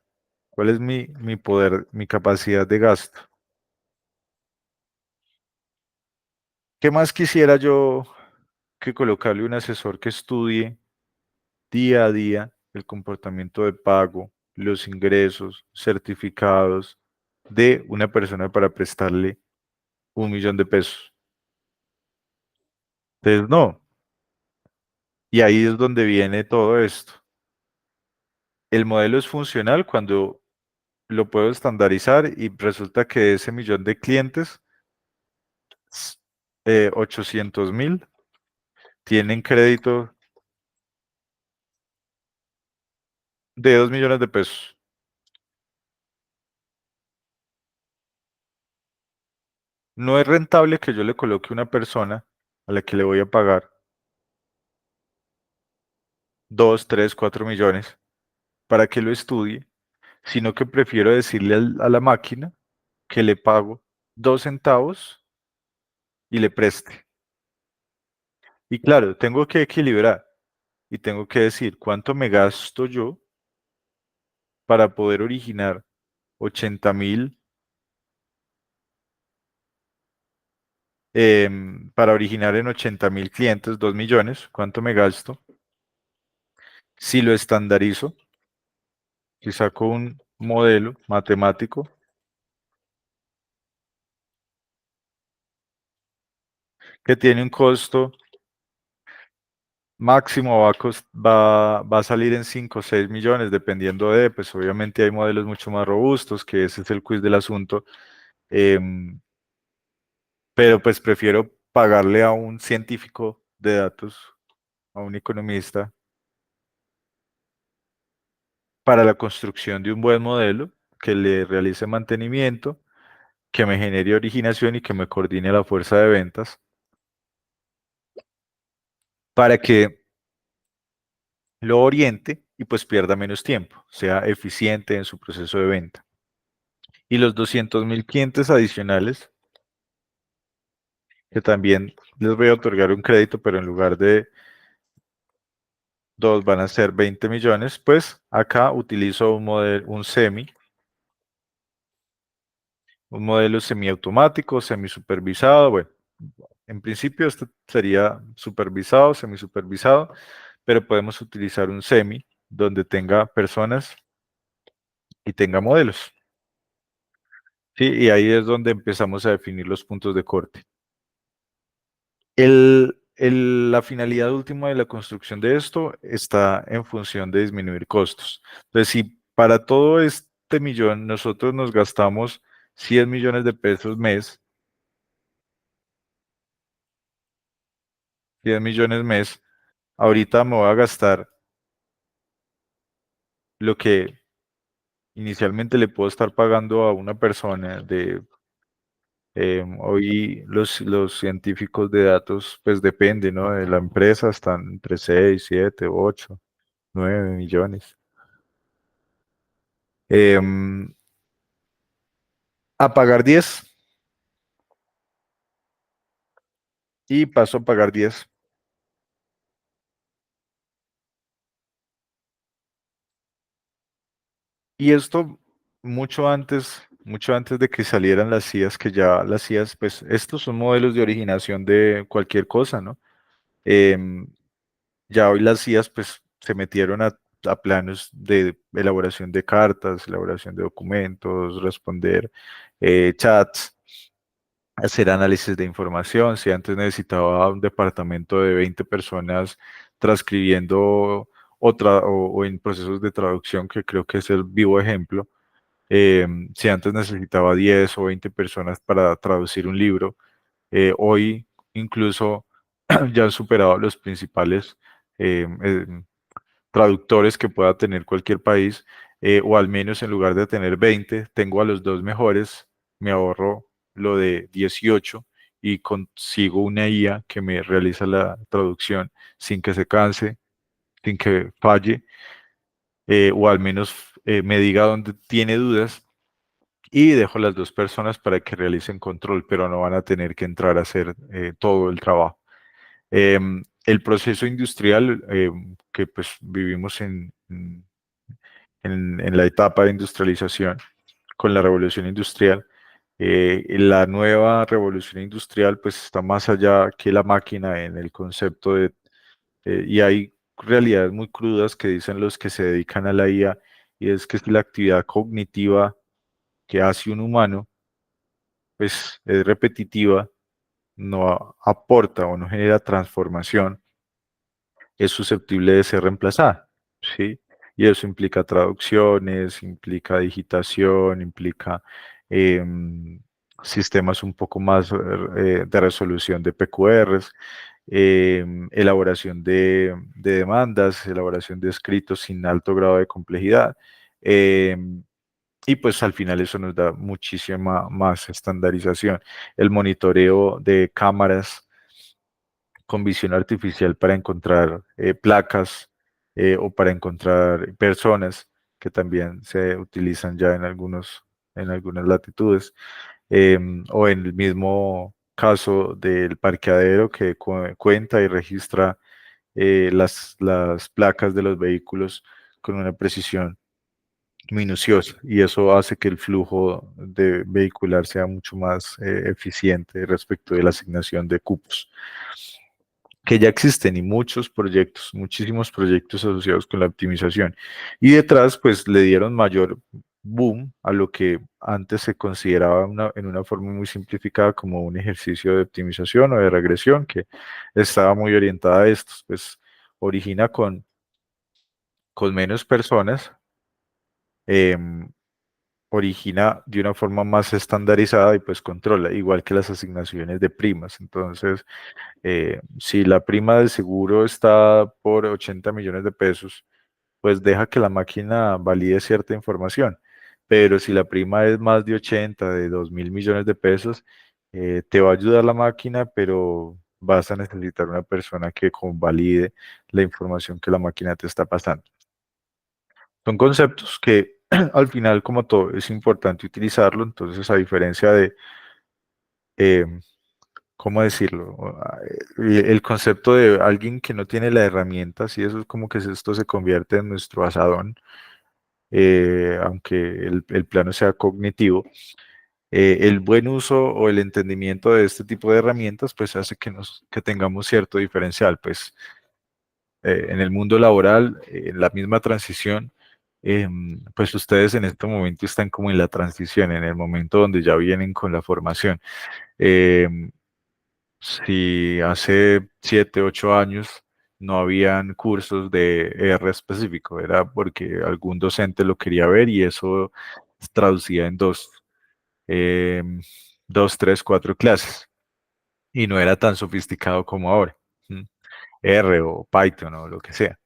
S1: ¿Cuál es mi poder, mi capacidad de gasto? ¿Qué más quisiera yo que colocarle un asesor que estudie día a día el comportamiento de pago, los ingresos, certificados de una persona para prestarle 1 millón de pesos? Entonces, no. Y ahí es donde viene todo esto. El modelo es funcional cuando lo puedo estandarizar y resulta que de ese 1 millón de clientes, 800.000 tienen crédito de 2 millones de pesos. No es rentable que yo le coloque una persona a la que le voy a pagar 2, 3, 4 millones para que lo estudie, sino que prefiero decirle a la máquina que le pago 2 centavos y le preste. Y claro, tengo que equilibrar y tengo que decir cuánto me gasto yo para poder originar 80.000, para originar en 80.000 clientes 2 millones, cuánto me gasto. Si lo estandarizo, si saco un modelo matemático que tiene un costo máximo, va a salir en 5 o 6 millones, dependiendo de, pues obviamente hay modelos mucho más robustos, que ese es el quiz del asunto, pero pues prefiero pagarle a un científico de datos, a un economista, para la construcción de un buen modelo, que le realice mantenimiento, que me genere originación y que me coordine la fuerza de ventas, para que lo oriente y pues pierda menos tiempo, sea eficiente en su proceso de venta. Y los 200.000 clientes adicionales, que también les voy a otorgar un crédito, pero en lugar de 2 van a ser 20 millones, pues acá utilizo un modelo semiautomático, semisupervisado. Bueno, en principio este sería supervisado, semisupervisado, pero podemos utilizar un semi donde tenga personas y tenga modelos. Sí, y ahí es donde empezamos a definir los puntos de corte. La finalidad última de la construcción de esto está en función de disminuir costos. Entonces, si para todo este millón nosotros nos gastamos 100 millones de pesos mes, 10 millones mes, ahorita me voy a gastar lo que inicialmente le puedo estar pagando a una persona hoy los científicos de datos, pues depende, ¿no? De la empresa, están entre 6, 7, 8, 9 millones. Em, a pagar 10 y paso a pagar 10. Y esto mucho antes de que salieran las IAs, que ya las IAs, pues estos son modelos de originación de cualquier cosa, ¿no? Em, ya hoy las IAs pues se metieron a planos de elaboración de cartas, elaboración de documentos, responder chats, hacer análisis de información. Si antes necesitaba un departamento de 20 personas transcribiendo o en procesos de traducción, que creo que es el vivo ejemplo, si antes necesitaba 10 o 20 personas para traducir un libro, hoy incluso ya han superado los principales eh, eh, traductores que pueda tener cualquier país, o al menos en lugar de tener 20, tengo a los dos mejores, me ahorro lo de 18 y consigo una IA que me realiza la traducción sin que se canse, sin que falle, o al menos me diga dónde tiene dudas y dejo las dos personas para que realicen control, pero no van a tener que entrar a hacer todo el trabajo. El proceso industrial que pues vivimos en la etapa de industrialización con la revolución industrial, la nueva revolución industrial pues está más allá que la máquina en el concepto de, y hay realidades muy crudas que dicen los que se dedican a la IA, y es que si la actividad cognitiva que hace un humano pues es repetitiva, no aporta o no genera transformación, es susceptible de ser reemplazada, ¿sí? Y eso implica traducciones, implica digitación, implica em, sistemas un poco más de resolución de PQRs, elaboración de demandas, elaboración de escritos sin alto grado de complejidad. Y pues al final eso nos da muchísima más estandarización. El monitoreo de cámaras con visión artificial para encontrar placas o para encontrar personas que también se utilizan ya en algunas latitudes, o en el mismo caso del parqueadero que cuenta y registra las placas de los vehículos con una precisión minuciosa, y eso hace que el flujo de vehicular sea mucho más eficiente respecto de la asignación de cupos que ya existen, y muchos proyectos, muchísimos proyectos asociados con la optimización. Y detrás, pues le dieron mayor boom a lo que antes se consideraba en una forma muy simplificada como un ejercicio de optimización o de regresión, que estaba muy orientada a estos, pues origina con menos personas, em, origina de una forma más estandarizada y pues controla, igual que las asignaciones de primas. Entonces, si la prima del seguro está por 80 millones de pesos, pues deja que la máquina valide cierta información. Pero si la prima es más de 80, de 2.000 millones de pesos, te va a ayudar la máquina, pero vas a necesitar una persona que convalide la información que la máquina te está pasando. Son conceptos que al final, como todo, es importante utilizarlo. Entonces, a diferencia de, eh, ¿cómo decirlo? El concepto de alguien que no tiene la herramienta, sí, eso es como que esto se convierte en nuestro asadón, aunque el plano sea cognitivo. El buen uso o el entendimiento de este tipo de herramientas, pues hace que tengamos cierto diferencial, pues en el mundo laboral, en la misma transición, pues ustedes en este momento están como en la transición, en el momento donde ya vienen con la formación. Em, si hace 7, 8 años no habían cursos de R específico, era porque algún docente lo quería ver y eso traducía en em, dos, tres, cuatro clases, y no era tan sofisticado como ahora. ¿M? R o Python o lo que sea.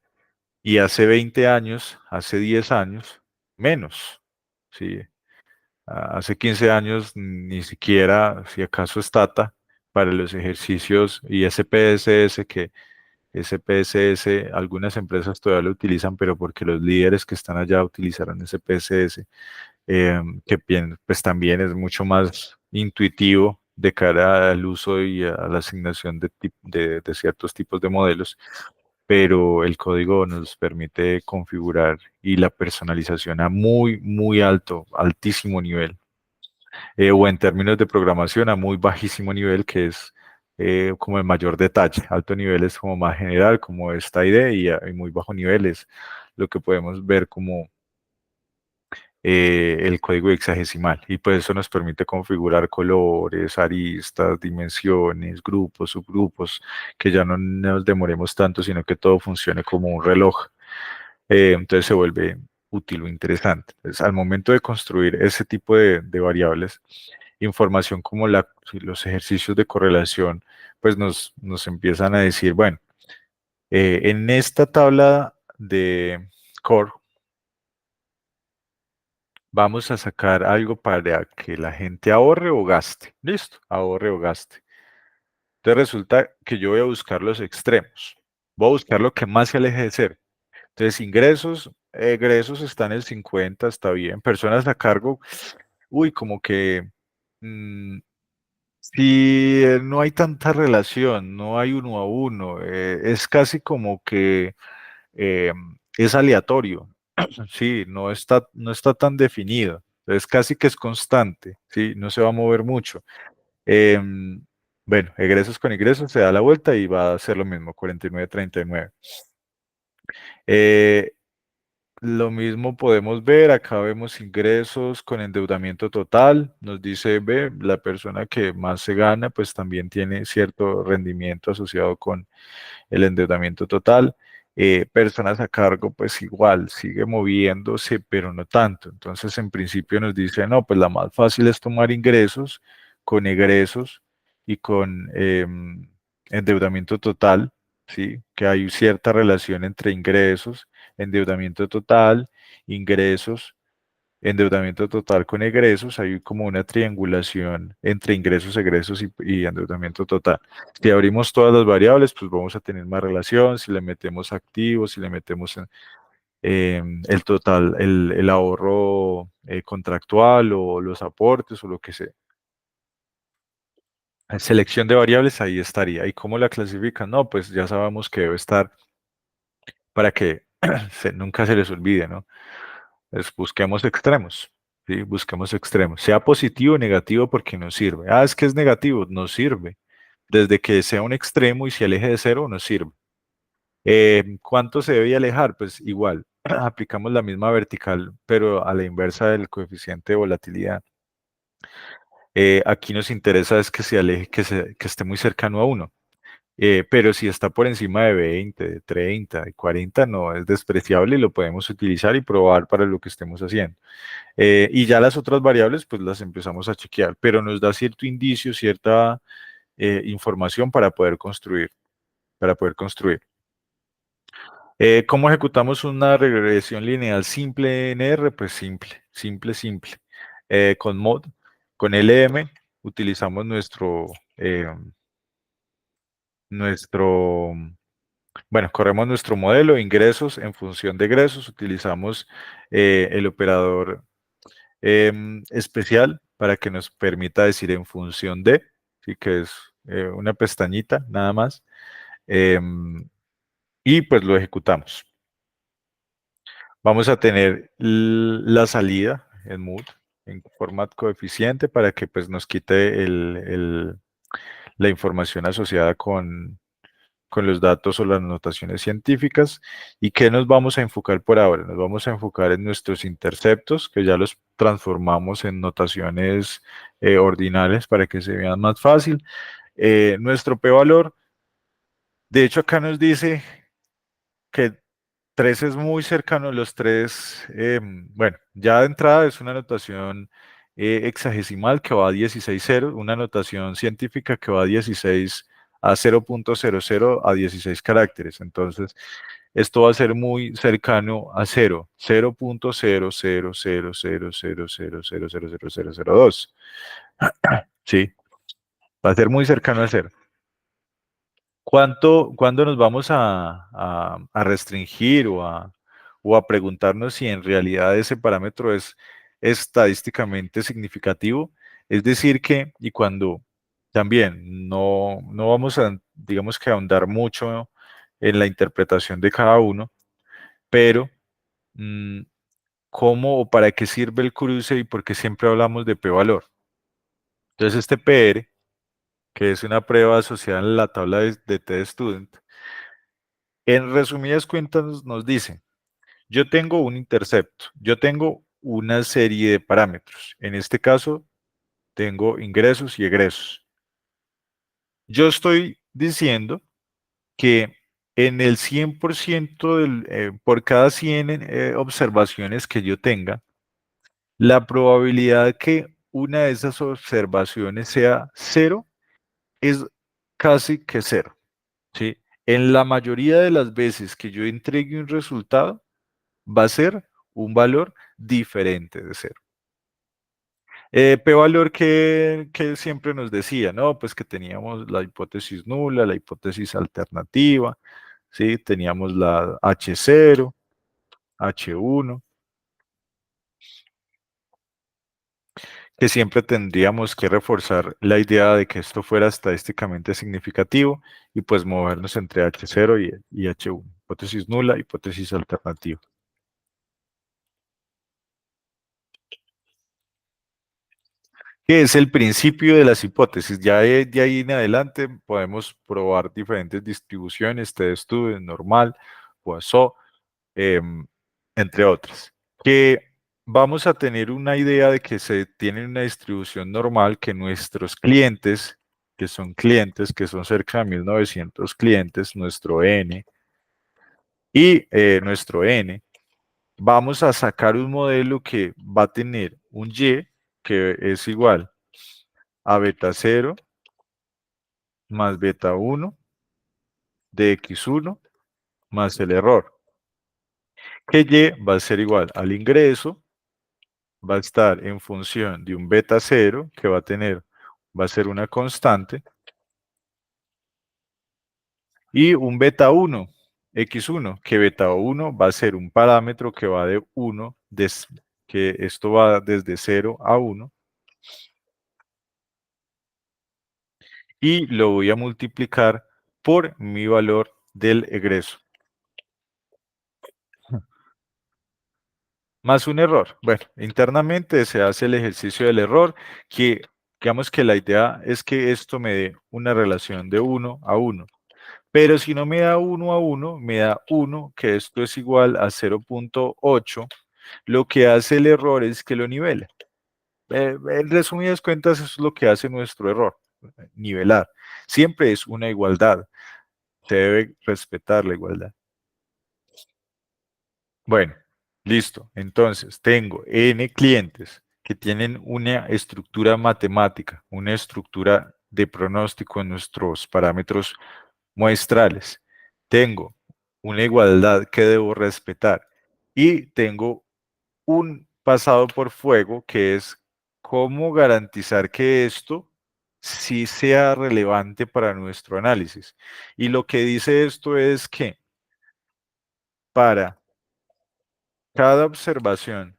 S1: Y hace 20 años, hace 10 años, menos. ¿Sí? Hace 15 años ni siquiera, si acaso Stata, para los ejercicios, y SPSS, que SPSS, algunas empresas todavía lo utilizan, pero porque los líderes que están allá utilizaron SPSS, que pues también es mucho más intuitivo de cara al uso y a la asignación de ciertos tipos de modelos, pero el código nos permite configurar y la personalización a muy, muy alto, altísimo nivel, o en términos de programación a muy bajísimo nivel, que es como el mayor detalle. Alto nivel es como más general, como esta idea, y muy bajo nivel es lo que podemos ver como el código hexagesimal. Y pues eso nos permite configurar colores, aristas, dimensiones, grupos, subgrupos, que ya no nos demoremos tanto, sino que todo funcione como un reloj. Entonces se vuelve útil o interesante. Entonces, al momento de construir ese tipo de variables, información como los ejercicios de correlación, pues nos empiezan a decir, bueno, en esta tabla de core vamos a sacar algo para que la gente ahorre o gaste. Listo, ahorre o gaste. Entonces resulta que yo voy a buscar los extremos. Voy a buscar lo que más se aleje de cero. Entonces, egresos están en el 50, está bien. Personas a cargo, uy, como que si no hay tanta relación, no hay uno a uno, es casi como que eh, es aleatorio, sí, no está tan definido, es casi que es constante, sí, no se va a mover mucho. Em, bueno, egresos con ingresos se da la vuelta y va a ser lo mismo, 49,39. Eh, lo mismo podemos ver, acá vemos ingresos con endeudamiento total, nos dice, ve, la persona que más se gana, pues también tiene cierto rendimiento asociado con el endeudamiento total. Personas a cargo, pues igual, sigue moviéndose, pero no tanto. Entonces, en principio nos dice, no, pues la más fácil es tomar ingresos con egresos y con endeudamiento total, ¿sí? Que hay cierta relación entre ingresos, endeudamiento total, ingresos, endeudamiento total con egresos, hay como una triangulación entre ingresos, egresos y endeudamiento total. Si abrimos todas las variables, pues vamos a tener más relación, si le metemos activos, si le metemos el total, el ahorro contractual o los aportes o lo que sea. Selección de variables, ahí estaría. ¿Y cómo la clasifican? No, pues ya sabemos que debe estar para que nunca se les olvide, ¿no? Pues busquemos extremos, ¿sí? Busquemos extremos. Sea positivo o negativo porque nos sirve. Ah, es que es negativo, nos sirve. Desde que sea un extremo y se aleje de cero, nos sirve. ¿Cuánto se debe alejar? Pues igual, aplicamos la misma vertical, pero a la inversa del coeficiente de volatilidad. Aquí nos interesa es que se aleje, que esté muy cercano a uno. Pero si está por encima de 20, de 30, de 40, no es despreciable y lo podemos utilizar y probar para lo que estemos haciendo. Y ya las otras variables, pues las empezamos a chequear, pero nos da cierto indicio, cierta información para poder construir, para poder construir. ¿Cómo ejecutamos una regresión lineal simple en R? Pues simple. Con mod, con LM, utilizamos nuestro, bueno, corremos nuestro modelo, ingresos en función de egresos, utilizamos el operador especial para que nos permita decir en función de, sí que es una pestañita nada más, y pues lo ejecutamos. Vamos a tener la salida en mood, en format coeficiente para que pues nos quite la información asociada con los datos o las notaciones científicas. ¿Y qué nos vamos a enfocar por ahora? Nos vamos a enfocar en nuestros interceptos, que ya los transformamos en notaciones ordinales para que se vean más fácil. Nuestro p-valor, de hecho acá nos dice que 3 es muy cercano, los 3, bueno, ya de entrada es una notación hexagesimal que va a 16 ceros, una notación científica que va a 16 a 0.00 a 16 caracteres. Entonces, esto va a ser muy cercano a 0, 0.0000000000002. Sí, va a ser muy cercano a 0. ¿Cuándo nos vamos a restringir o a preguntarnos si en realidad ese parámetro es estadísticamente significativo? Es decir que, y cuando también no vamos a, digamos que ahondar mucho en la interpretación de cada uno, pero mm, ¿cómo o para qué sirve el cruce y por qué siempre hablamos de p-valor? Entonces este PR, que es una prueba asociada en la tabla de T-Student, en resumidas cuentas nos dice, yo tengo un intercepto, yo tengo una serie de parámetros. En este caso, tengo ingresos y egresos. Yo estoy diciendo que en el 100% por cada 100 observaciones que yo tenga, la probabilidad que una de esas observaciones sea cero es casi que cero, ¿sí? En la mayoría de las veces que yo entregue un resultado, va a ser un valor diferente de cero. P-valor que siempre nos decía, ¿no? Pues que teníamos la hipótesis nula, la hipótesis alternativa, ¿sí? Teníamos la H0, H1, que siempre tendríamos que reforzar la idea de que esto fuera estadísticamente significativo y pues movernos entre H0 y H1. Hipótesis nula, hipótesis alternativa. Que es el principio de las hipótesis. Ya de ahí en adelante podemos probar diferentes distribuciones, T-Student, normal, Poisson, entre otras. Que vamos a tener una idea de que se tiene una distribución normal, que nuestros clientes, que son cerca de 1900 clientes, nuestro N y nuestro N, vamos a sacar un modelo que va a tener un Y que es igual a beta 0 más beta 1 de x1 más el error, que Y va a ser igual al ingreso, va a estar en función de un beta 0 que va a ser una constante, y un beta 1, x1, que beta 1 va a ser un parámetro que va de 1, que esto va desde 0 a 1, y lo voy a multiplicar por mi valor del egreso. Más un error. Bueno, internamente se hace el ejercicio del error, que digamos que la idea es que esto me dé una relación de 1 a 1. Pero si no me da 1 a 1, me da 1, que esto es igual a 0.8. Lo que hace el error es que lo nivela. En resumidas cuentas, eso es lo que hace nuestro error, nivelar. Siempre es una igualdad. Se debe respetar la igualdad. Bueno, listo. Entonces, tengo N clientes que tienen una estructura matemática, una estructura de pronóstico en nuestros parámetros muestrales. Tengo una igualdad que debo respetar y tengo un pasado por fuego que es cómo garantizar que esto sí sea relevante para nuestro análisis. Y lo que dice esto es que para cada observación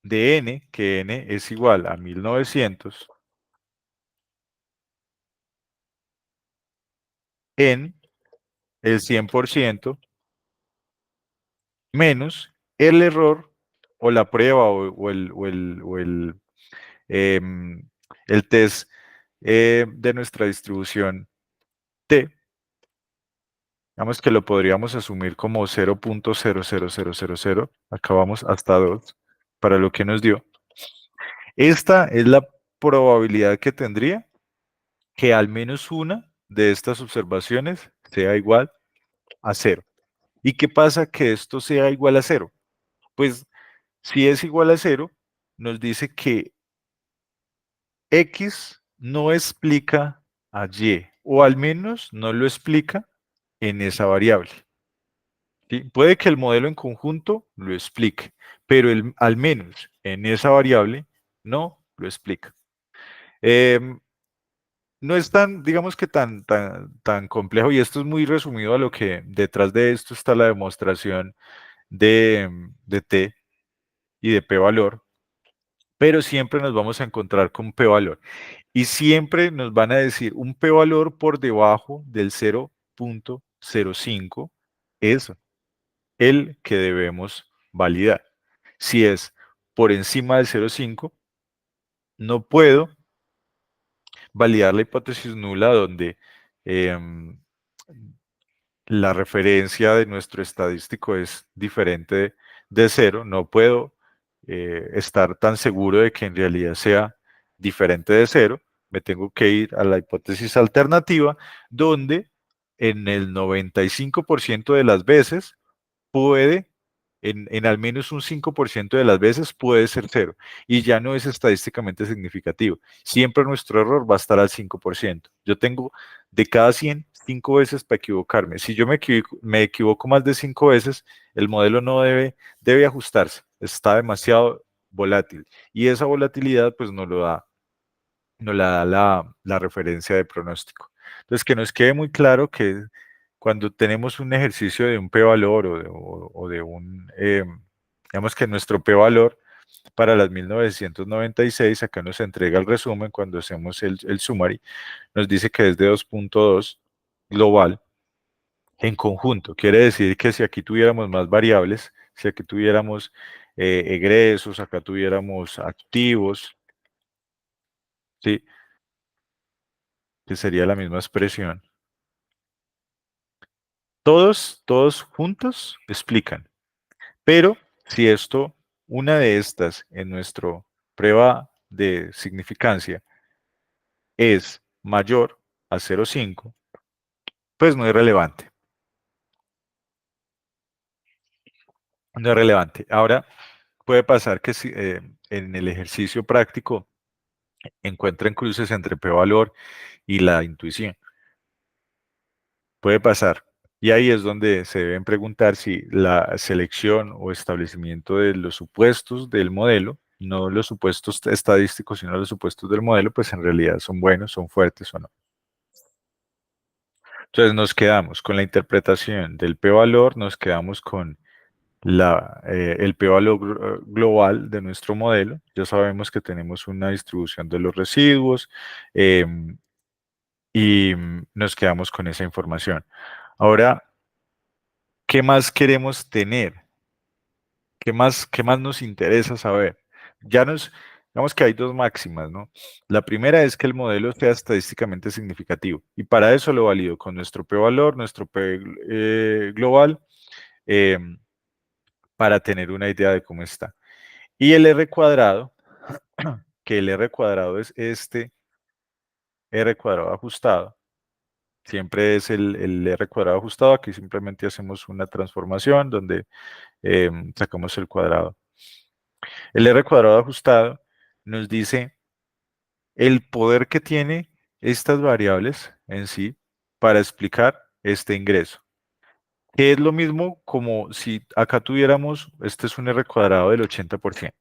S1: de n, que n es igual a 1900, en el 100% menos el error o la prueba em, el test de nuestra distribución t. Digamos que lo podríamos asumir como 0.00000, acá vamos hasta 2, para lo que nos dio. Esta es la probabilidad que tendría que al menos una de estas observaciones sea igual a 0. ¿Y qué pasa que esto sea igual a 0? Pues si es igual a 0, nos dice que X no explica a Y, o al menos no lo explica en esa variable. ¿Sí? Puede que el modelo en conjunto lo explique, pero al menos en esa variable no lo explica. No es tan, digamos que tan complejo, y esto es muy resumido a lo que detrás de esto está la demostración de T y de P-valor, pero siempre nos vamos a encontrar con P-valor. Y siempre nos van a decir un P-valor por debajo del 0.05 es el que debemos validar. Si es por encima del 0.5, no puedo validar la hipótesis nula donde em, la referencia de nuestro estadístico es diferente de cero. No puedo estar tan seguro de que en realidad sea diferente de cero. Me tengo que ir a la hipótesis alternativa, donde en el 95% de las veces puede, en al menos un 5% de las veces puede ser cero y ya no es estadísticamente significativo. Siempre nuestro error va a estar al 5%. Yo tengo de cada 100, 5 veces para equivocarme. Si yo me equivoco más de 5 veces, el modelo no debe ajustarse. Está demasiado volátil y esa volatilidad pues nos la da la referencia de pronóstico. Entonces, que nos quede muy claro que cuando tenemos un ejercicio de un p-valor o de un, digamos que nuestro p-valor para las 1996, acá nos entrega el resumen cuando hacemos el summary, nos dice que es de 2.2 global en conjunto. Quiere decir que si aquí tuviéramos más variables, si aquí tuviéramos egresos, acá tuviéramos activos, ¿sí? Que sería la misma expresión. Todos juntos explican. Pero si una de estas en nuestra prueba de significancia es mayor a 0,5, pues no es relevante. No es relevante. Ahora, puede pasar que si, en el ejercicio práctico encuentren cruces entre p-valor y la intuición. Puede pasar. Y ahí es donde se deben preguntar si la selección o establecimiento de los supuestos del modelo, no los supuestos estadísticos, sino los supuestos del modelo, pues en realidad son buenos, son fuertes o no. Entonces nos quedamos con la interpretación del p-valor, nos quedamos con el p-valor global de nuestro modelo. Ya sabemos que tenemos una distribución de los residuos y nos quedamos con esa información. Ahora, ¿qué más queremos tener? Qué más nos interesa saber? Digamos que hay dos máximas, ¿no? La primera es que el modelo sea estadísticamente significativo y para eso lo valido con nuestro p-valor, nuestro p global, eh, para tener una idea de cómo está. Y el R cuadrado, que el R cuadrado es este R cuadrado ajustado, siempre es el R cuadrado ajustado, aquí simplemente hacemos una transformación donde sacamos el cuadrado. El R cuadrado ajustado nos dice el poder que tiene estas variables en sí para explicar este ingreso. Que es lo mismo como si acá tuviéramos, este es un R cuadrado del 80%.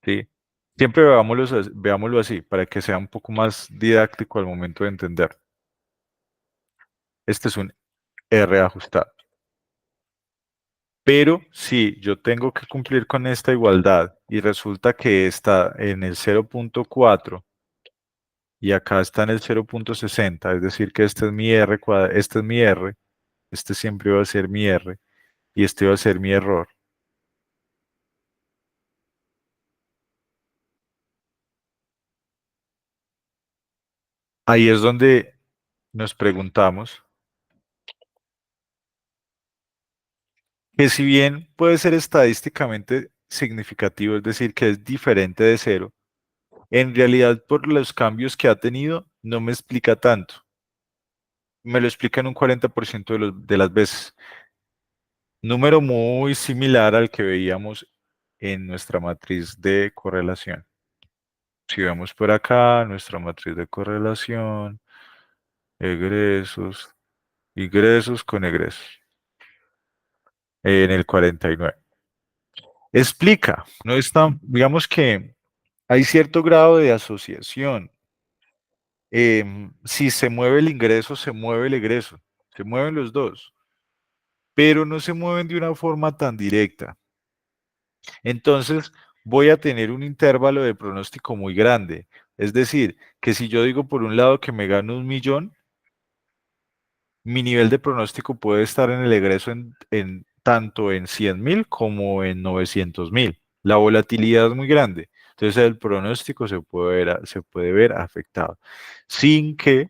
S1: ¿Sí? Siempre veámoslo así, para que sea un poco más didáctico al momento de entender. Este es un R ajustado. Pero si yo tengo que cumplir con esta igualdad y resulta que está en el 0.4 y acá está en el 0.60, es decir que este es mi R cuadrado, este es mi R, este siempre va a ser mi R y este va a ser mi error. Ahí es donde nos preguntamos que si bien puede ser estadísticamente significativo, es decir, que es diferente de cero, en realidad por los cambios que ha tenido no me explica tanto. Me lo explica en un 40% de las veces. Número muy similar al que veíamos en nuestra matriz de correlación. Si vemos por acá, nuestra matriz de correlación, egresos, ingresos con egresos, en el 49. Explica, no está, digamos que hay cierto grado de asociación. Si se mueve el ingreso, se mueve el egreso, se mueven los dos, pero no se mueven de una forma tan directa. Entonces, voy a tener un intervalo de pronóstico muy grande. Es decir, que si yo digo por un lado que me gano 1.000.000, mi nivel de pronóstico puede estar en el egreso tanto en 100.000 como en 900.000. La volatilidad es muy grande. Entonces el pronóstico se puede ver afectado sin que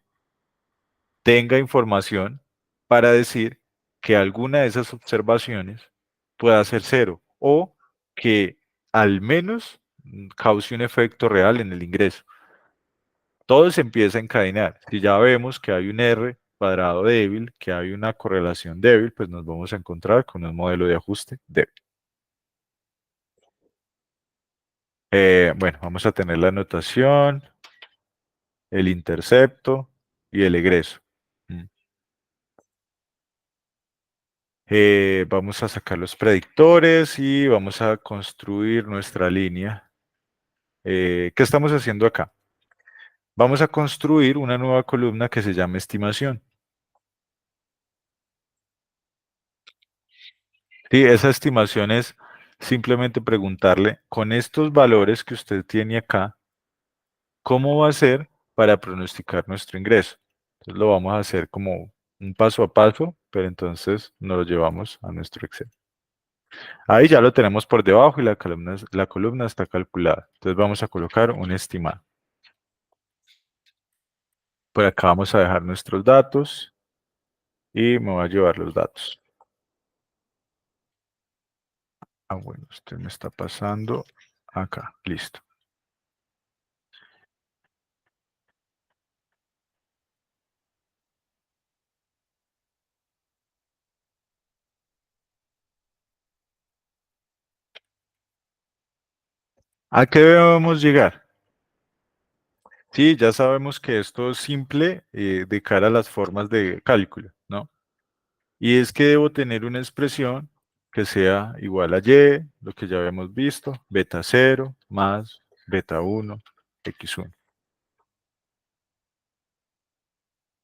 S1: tenga información para decir que alguna de esas observaciones pueda ser cero o que al menos cause un efecto real en el ingreso. Todo se empieza a encadenar. Si ya vemos que hay un R cuadrado débil, que hay una correlación débil, pues nos vamos a encontrar con un modelo de ajuste débil. Bueno, vamos a tener la notación, el intercepto y el egreso. Mm. Vamos a sacar los predictores y vamos a construir nuestra línea. ¿Qué estamos haciendo acá? Vamos a construir una nueva columna que se llama estimación. Sí, esa estimación es simplemente preguntarle, con estos valores que usted tiene acá, ¿cómo va a ser para pronosticar nuestro ingreso? Entonces lo vamos a hacer como un paso a paso, pero entonces nos lo llevamos a nuestro Excel. Ahí ya lo tenemos por debajo y la columna está calculada. Entonces vamos a colocar un estimado. Por acá vamos a dejar nuestros datos y me voy a llevar los datos. Ah, bueno, usted me está pasando acá. Listo. ¿A qué debemos llegar? Sí, ya sabemos que esto es simple de cara a las formas de cálculo, ¿no? Y es que debo tener una expresión que sea igual a y, lo que ya habíamos visto, beta 0 más beta 1, x1.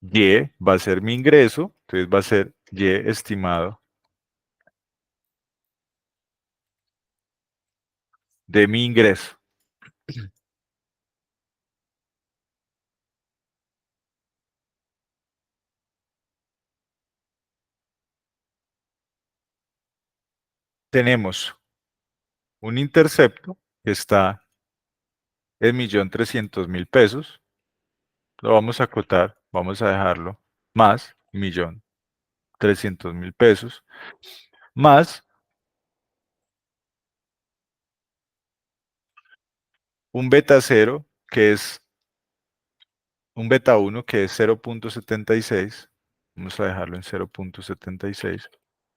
S1: Y va a ser mi ingreso, entonces va a ser y estimado de mi ingreso. Tenemos un intercepto que está en 1.300.000 pesos. Lo vamos a acotar, vamos a dejarlo más 1.300.000 pesos, más un beta 0 que es un beta 1 que es 0.76. Vamos a dejarlo en 0.76,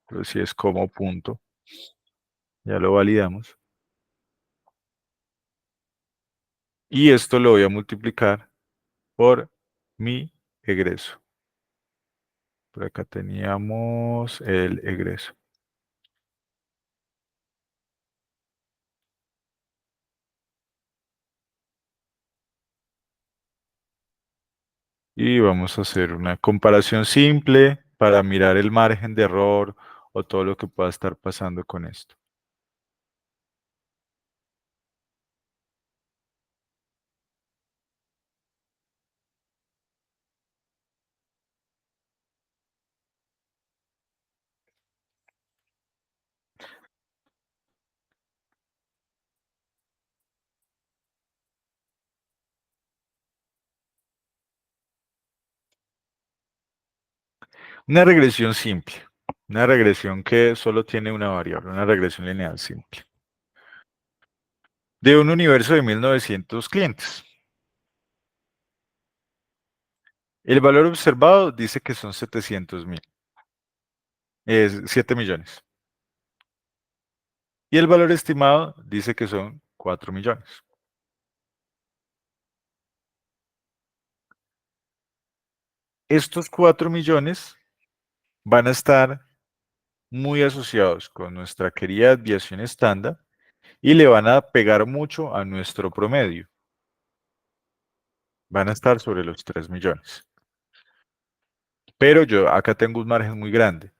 S1: pero si es como punto, ya lo validamos. Y esto lo voy a multiplicar por mi egreso. Por acá teníamos el egreso. Y vamos a hacer una comparación simple para mirar el margen de error o todo lo que pueda estar pasando con esto. Una regresión simple. Una regresión que solo tiene una variable, una regresión lineal simple. De un universo de 1.900 clientes. El valor observado dice que son 700.000. Es 7 millones. Y el valor estimado dice que son 4 millones. Estos 4 millones van a estar muy asociados con nuestra querida desviación estándar y le van a pegar mucho a nuestro promedio. Van a estar sobre los 3 millones. Pero yo acá tengo un margen muy grande.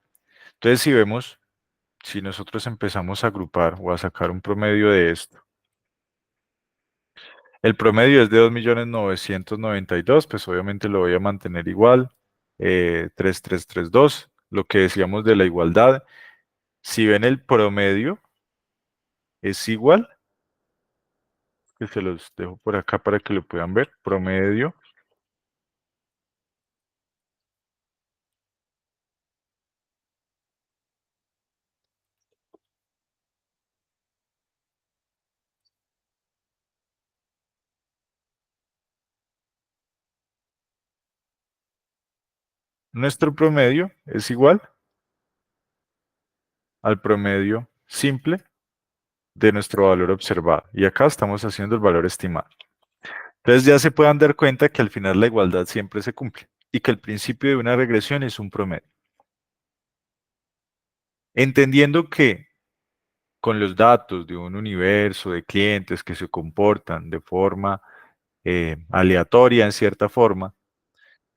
S1: Entonces, si vemos, si nosotros empezamos a agrupar o a sacar un promedio de esto, el promedio es de 2.992.000, pues obviamente lo voy a mantener igual, 3.332, lo que decíamos de la igualdad. Si ven el promedio es igual que se los dejo por acá para que lo puedan ver. Promedio. Nuestro promedio es igual al promedio simple de nuestro valor observado. Y acá estamos haciendo el valor estimado. Entonces ya se puedan dar cuenta que al final la igualdad siempre se cumple y que el principio de una regresión es un promedio. Entendiendo que con los datos de un universo de clientes que se comportan de forma aleatoria en cierta forma,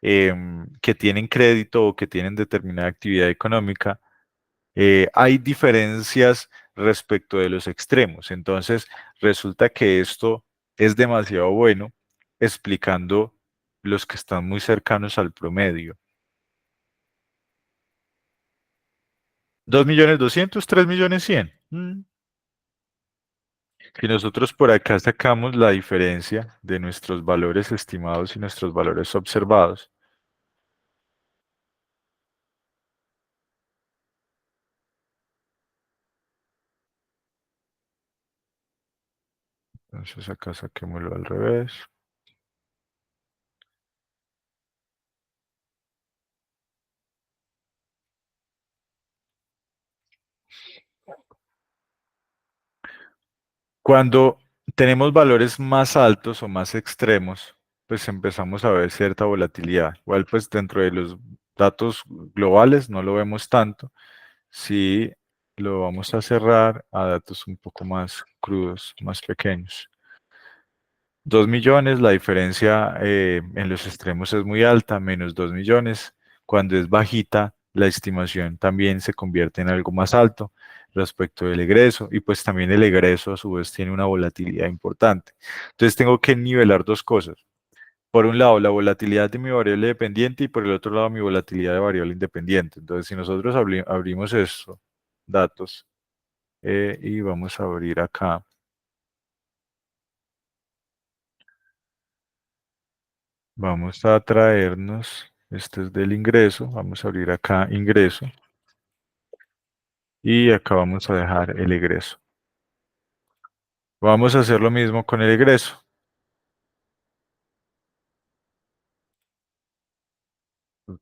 S1: que tienen crédito o que tienen determinada actividad económica, hay diferencias respecto de los extremos. Entonces, resulta que esto es demasiado bueno explicando los que están muy cercanos al promedio. 2.200.000, 3.100.000. Si nosotros por acá sacamos la diferencia de nuestros valores estimados y nuestros valores observados, entonces acá saquémoslo al revés. Cuando tenemos valores más altos o más extremos, pues empezamos a ver cierta volatilidad. Igual pues dentro de los datos globales no lo vemos tanto. Si lo vamos a cerrar a datos un poco más crudos, más pequeños. 2.000.000, la diferencia en los extremos es muy alta, menos 2.000.000. Cuando es bajita, la estimación también se convierte en algo más alto respecto del egreso y pues también el egreso a su vez tiene una volatilidad importante. Entonces tengo que nivelar dos cosas. Por un lado, la volatilidad de mi variable dependiente y por el otro lado, mi volatilidad de variable independiente. Entonces, si nosotros abrimos esto, datos, y vamos a abrir acá. Vamos a traernos, este es del ingreso, vamos a abrir acá ingreso y acá vamos a dejar el egreso. Vamos a hacer lo mismo con el egreso.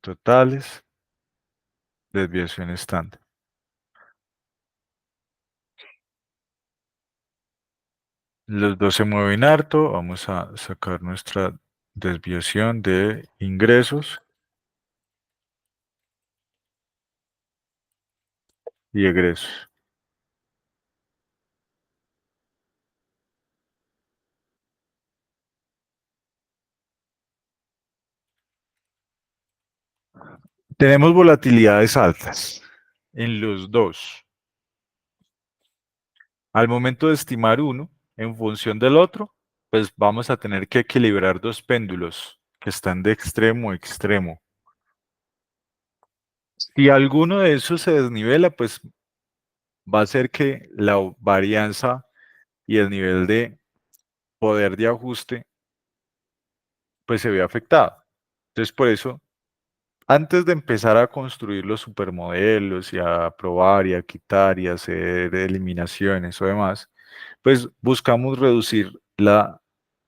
S1: Totales, desviación estándar. Los dos se mueven harto, vamos a sacar nuestra desviación de ingresos y egresos. Tenemos volatilidades altas en los dos. Al momento de estimar uno en función del otro, pues vamos a tener que equilibrar dos péndulos que están de extremo a extremo. Si alguno de esos se desnivela, pues va a ser que la varianza y el nivel de poder de ajuste pues se ve afectado. Entonces, por eso, antes de empezar a construir los supermodelos y a probar y a quitar y a hacer eliminaciones o demás, pues buscamos reducir la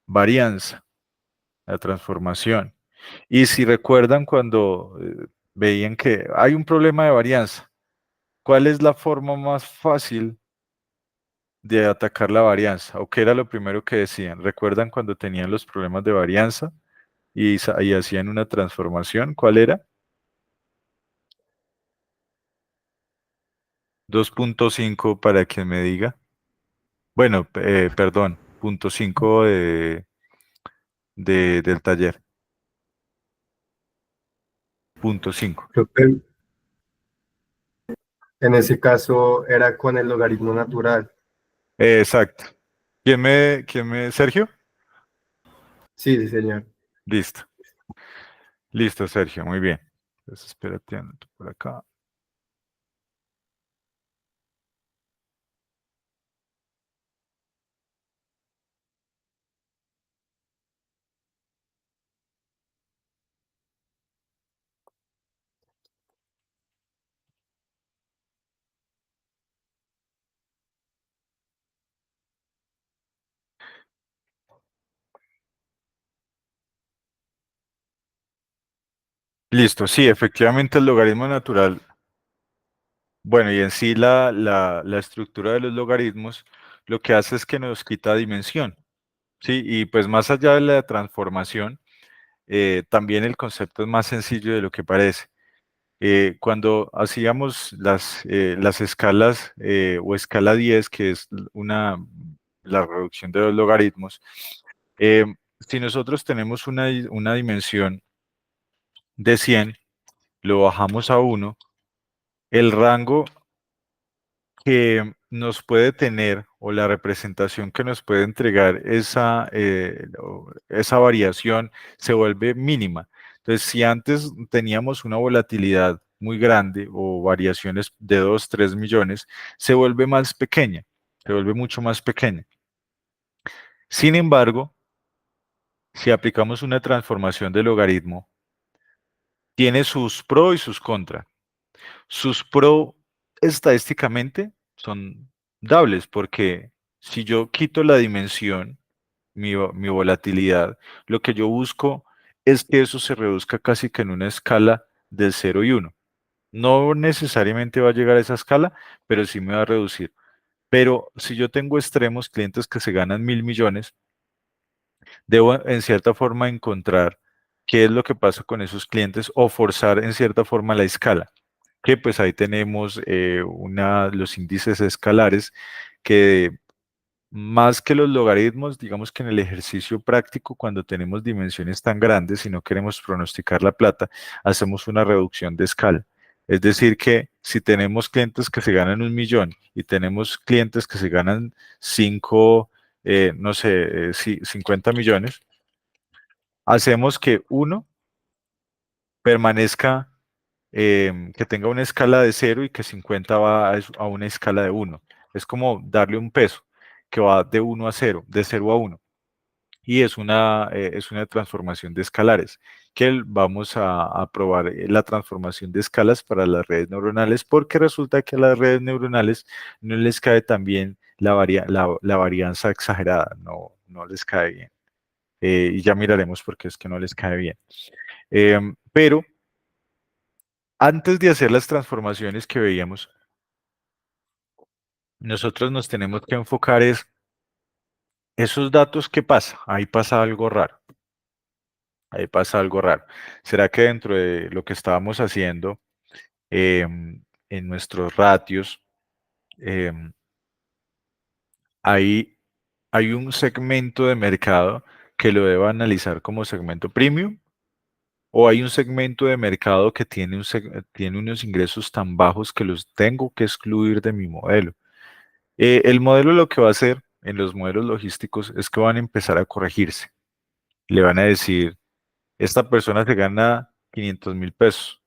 S1: varianza, la transformación. Y si recuerdan cuando veían que hay un problema de varianza, ¿cuál es la forma más fácil de atacar la varianza? ¿O qué era lo primero que decían? ¿Recuerdan cuando tenían los problemas de varianza y hacían una transformación? ¿Cuál era? 2.5 para quien me diga. Bueno, perdón, 0.5 del taller. 0.5.
S4: Creo que en ese caso era con el logaritmo natural.
S1: Exacto. Sergio?
S4: Sí, sí, señor.
S1: Listo. Listo, Sergio, muy bien. Entonces, espérate, anoto por acá. Listo, sí, efectivamente el logaritmo natural, bueno, y en sí la estructura de los logaritmos lo que hace es que nos quita dimensión, ¿sí? Y pues más allá de la transformación, también el concepto es más sencillo de lo que parece. Cuando hacíamos las escalas o escala 10, que es la reducción de los logaritmos, eh, si nosotros tenemos una dimensión de 100, lo bajamos a 1, el rango que nos puede tener o la representación que nos puede entregar esa variación se vuelve mínima. Entonces, si antes teníamos una volatilidad muy grande o variaciones de 2, 3 millones, se vuelve más pequeña, se vuelve mucho más pequeña. Sin embargo, si aplicamos una transformación de logaritmo, tiene sus pros y sus contras. Sus pro estadísticamente son dables, porque si yo quito la dimensión, mi volatilidad, lo que yo busco es que eso se reduzca casi que en una escala del 0 y 1. No necesariamente va a llegar a esa escala, pero sí me va a reducir. Pero si yo tengo extremos, clientes que se ganan 1.000 millones, debo en cierta forma encontrar qué es lo que pasa con esos clientes o forzar en cierta forma la escala, que pues ahí tenemos los índices escalares que más que los logaritmos, digamos que en el ejercicio práctico, cuando tenemos dimensiones tan grandes y no queremos pronosticar la plata, hacemos una reducción de escala. Es decir, que si tenemos clientes que se ganan 1 millón y tenemos clientes que se ganan 5, no sé, 50 millones, hacemos que uno permanezca, que tenga una escala de 0 y que 50 va a una escala de 1. Es como darle un peso que va de 1 a 0, de 0 a 1. Y es una transformación de escalares, que vamos a probar la transformación de escalas para las redes neuronales, porque resulta que a las redes neuronales no les cae tan bien la varianza exagerada, no les cae bien. Y ya miraremos por qué es que no les cae bien. Pero antes de hacer las transformaciones que veíamos, nosotros nos tenemos que enfocar es esos datos, ¿qué pasa? Ahí pasa algo raro. Ahí pasa algo raro. ¿Será que dentro de lo que estábamos haciendo en nuestros ratios, em, hay, hay un segmento de mercado que lo deba analizar como segmento premium? ¿O hay un segmento de mercado que tiene unos ingresos tan bajos que los tengo que excluir de mi modelo? El modelo lo que va a hacer en los modelos logísticos es que van a empezar a corregirse. Le van a decir, esta persona se gana 500.000 pesos.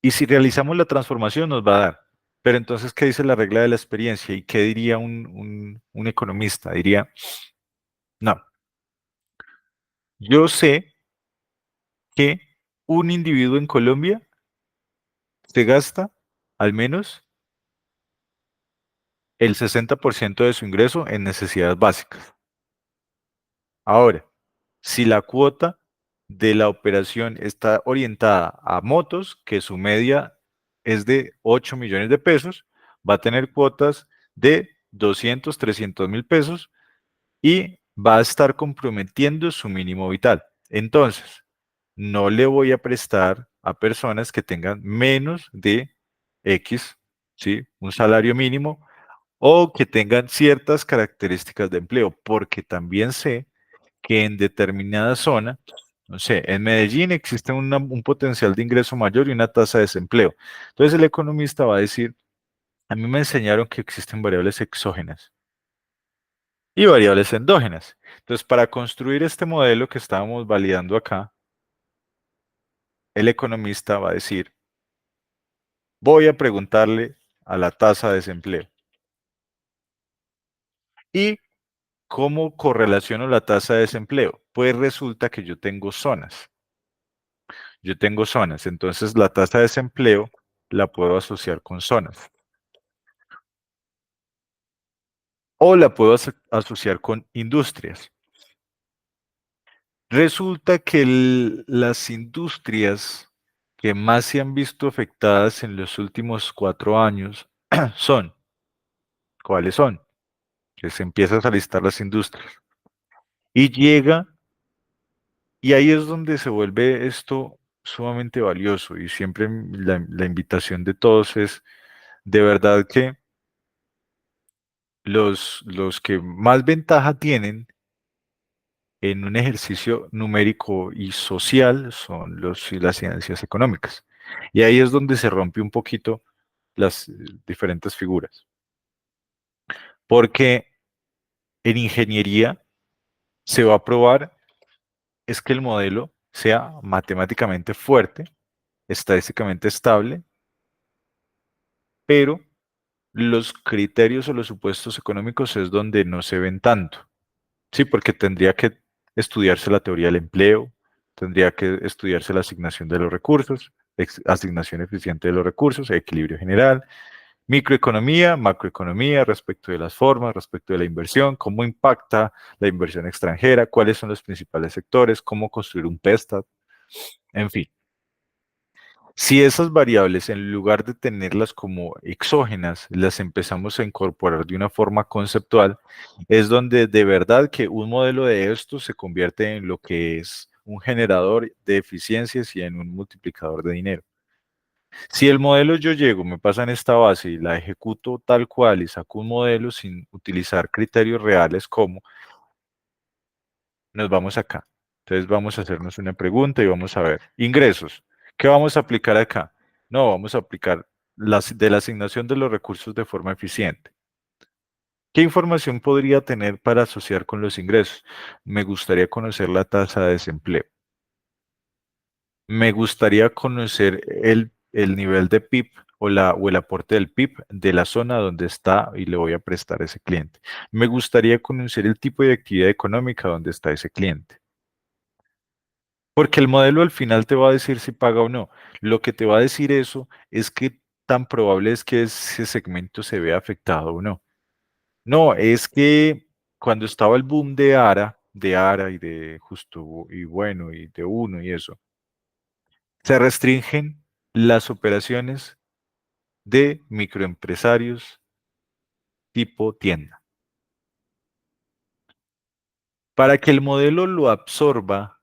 S1: Y si realizamos la transformación nos va a dar. Pero entonces, ¿qué dice la regla de la experiencia? ¿Y qué diría un economista? Diría, no, yo sé que un individuo en Colombia se gasta al menos el 60% de su ingreso en necesidades básicas. Ahora, si la cuota de la operación está orientada a motos, que su media es de 8 millones de pesos, va a tener cuotas de 200, 300.000 pesos y va a estar comprometiendo su mínimo vital. Entonces, no le voy a prestar a personas que tengan menos de X, ¿sí? Un salario mínimo o que tengan ciertas características de empleo, porque también sé que en determinada zona, no sé, en Medellín existe un potencial de ingreso mayor y una tasa de desempleo. Entonces el economista va a decir, a mí me enseñaron que existen variables exógenas y variables endógenas. Entonces, para construir este modelo que estábamos validando acá, el economista va a decir, voy a preguntarle a la tasa de desempleo. ¿Y cómo correlaciono la tasa de desempleo? Pues resulta que yo tengo zonas. Yo tengo zonas, entonces la tasa de desempleo la puedo asociar con zonas. O la puedo asociar con industrias. Resulta que las industrias que más se han visto afectadas en los últimos 4 años son, ¿cuáles son? Que se empiezan a listar las industrias. Y llega, y ahí es donde se vuelve esto sumamente valioso y siempre la invitación de todos es de verdad que los que más ventaja tienen en un ejercicio numérico y social son las ciencias económicas. Y ahí es donde se rompe un poquito las diferentes figuras. Porque en ingeniería se va a probar es que el modelo sea matemáticamente fuerte, estadísticamente estable, pero los criterios o los supuestos económicos es donde no se ven tanto. Sí, porque tendría que estudiarse la teoría del empleo, tendría que estudiarse la asignación de los recursos, asignación eficiente de los recursos, equilibrio general, microeconomía, macroeconomía, respecto de las formas, respecto de la inversión, cómo impacta la inversión extranjera, cuáles son los principales sectores, cómo construir un PESTAT, en fin. Si esas variables, en lugar de tenerlas como exógenas, las empezamos a incorporar de una forma conceptual, es donde de verdad que un modelo de estos se convierte en lo que es un generador de eficiencias y en un multiplicador de dinero. Si el modelo yo llego, me pasan esta base y la ejecuto tal cual y saco un modelo sin utilizar criterios reales como nos vamos acá. Entonces vamos a hacernos una pregunta y vamos a ver. Ingresos. ¿Qué vamos a aplicar acá? No, vamos a aplicar de la asignación de los recursos de forma eficiente. ¿Qué información podría tener para asociar con los ingresos? Me gustaría conocer la tasa de desempleo. Me gustaría conocer el nivel de PIB o el aporte del PIB de la zona donde está y le voy a prestar a ese cliente. Me gustaría conocer el tipo de actividad económica donde está ese cliente. Porque el modelo al final te va a decir si paga o no. Lo que te va a decir eso es que tan probable es que ese segmento se vea afectado o no. No, es que cuando estaba el boom de ARA y de Justo y Bueno y de Uno y eso, se restringen las operaciones de microempresarios tipo tienda. Para que el modelo lo absorba,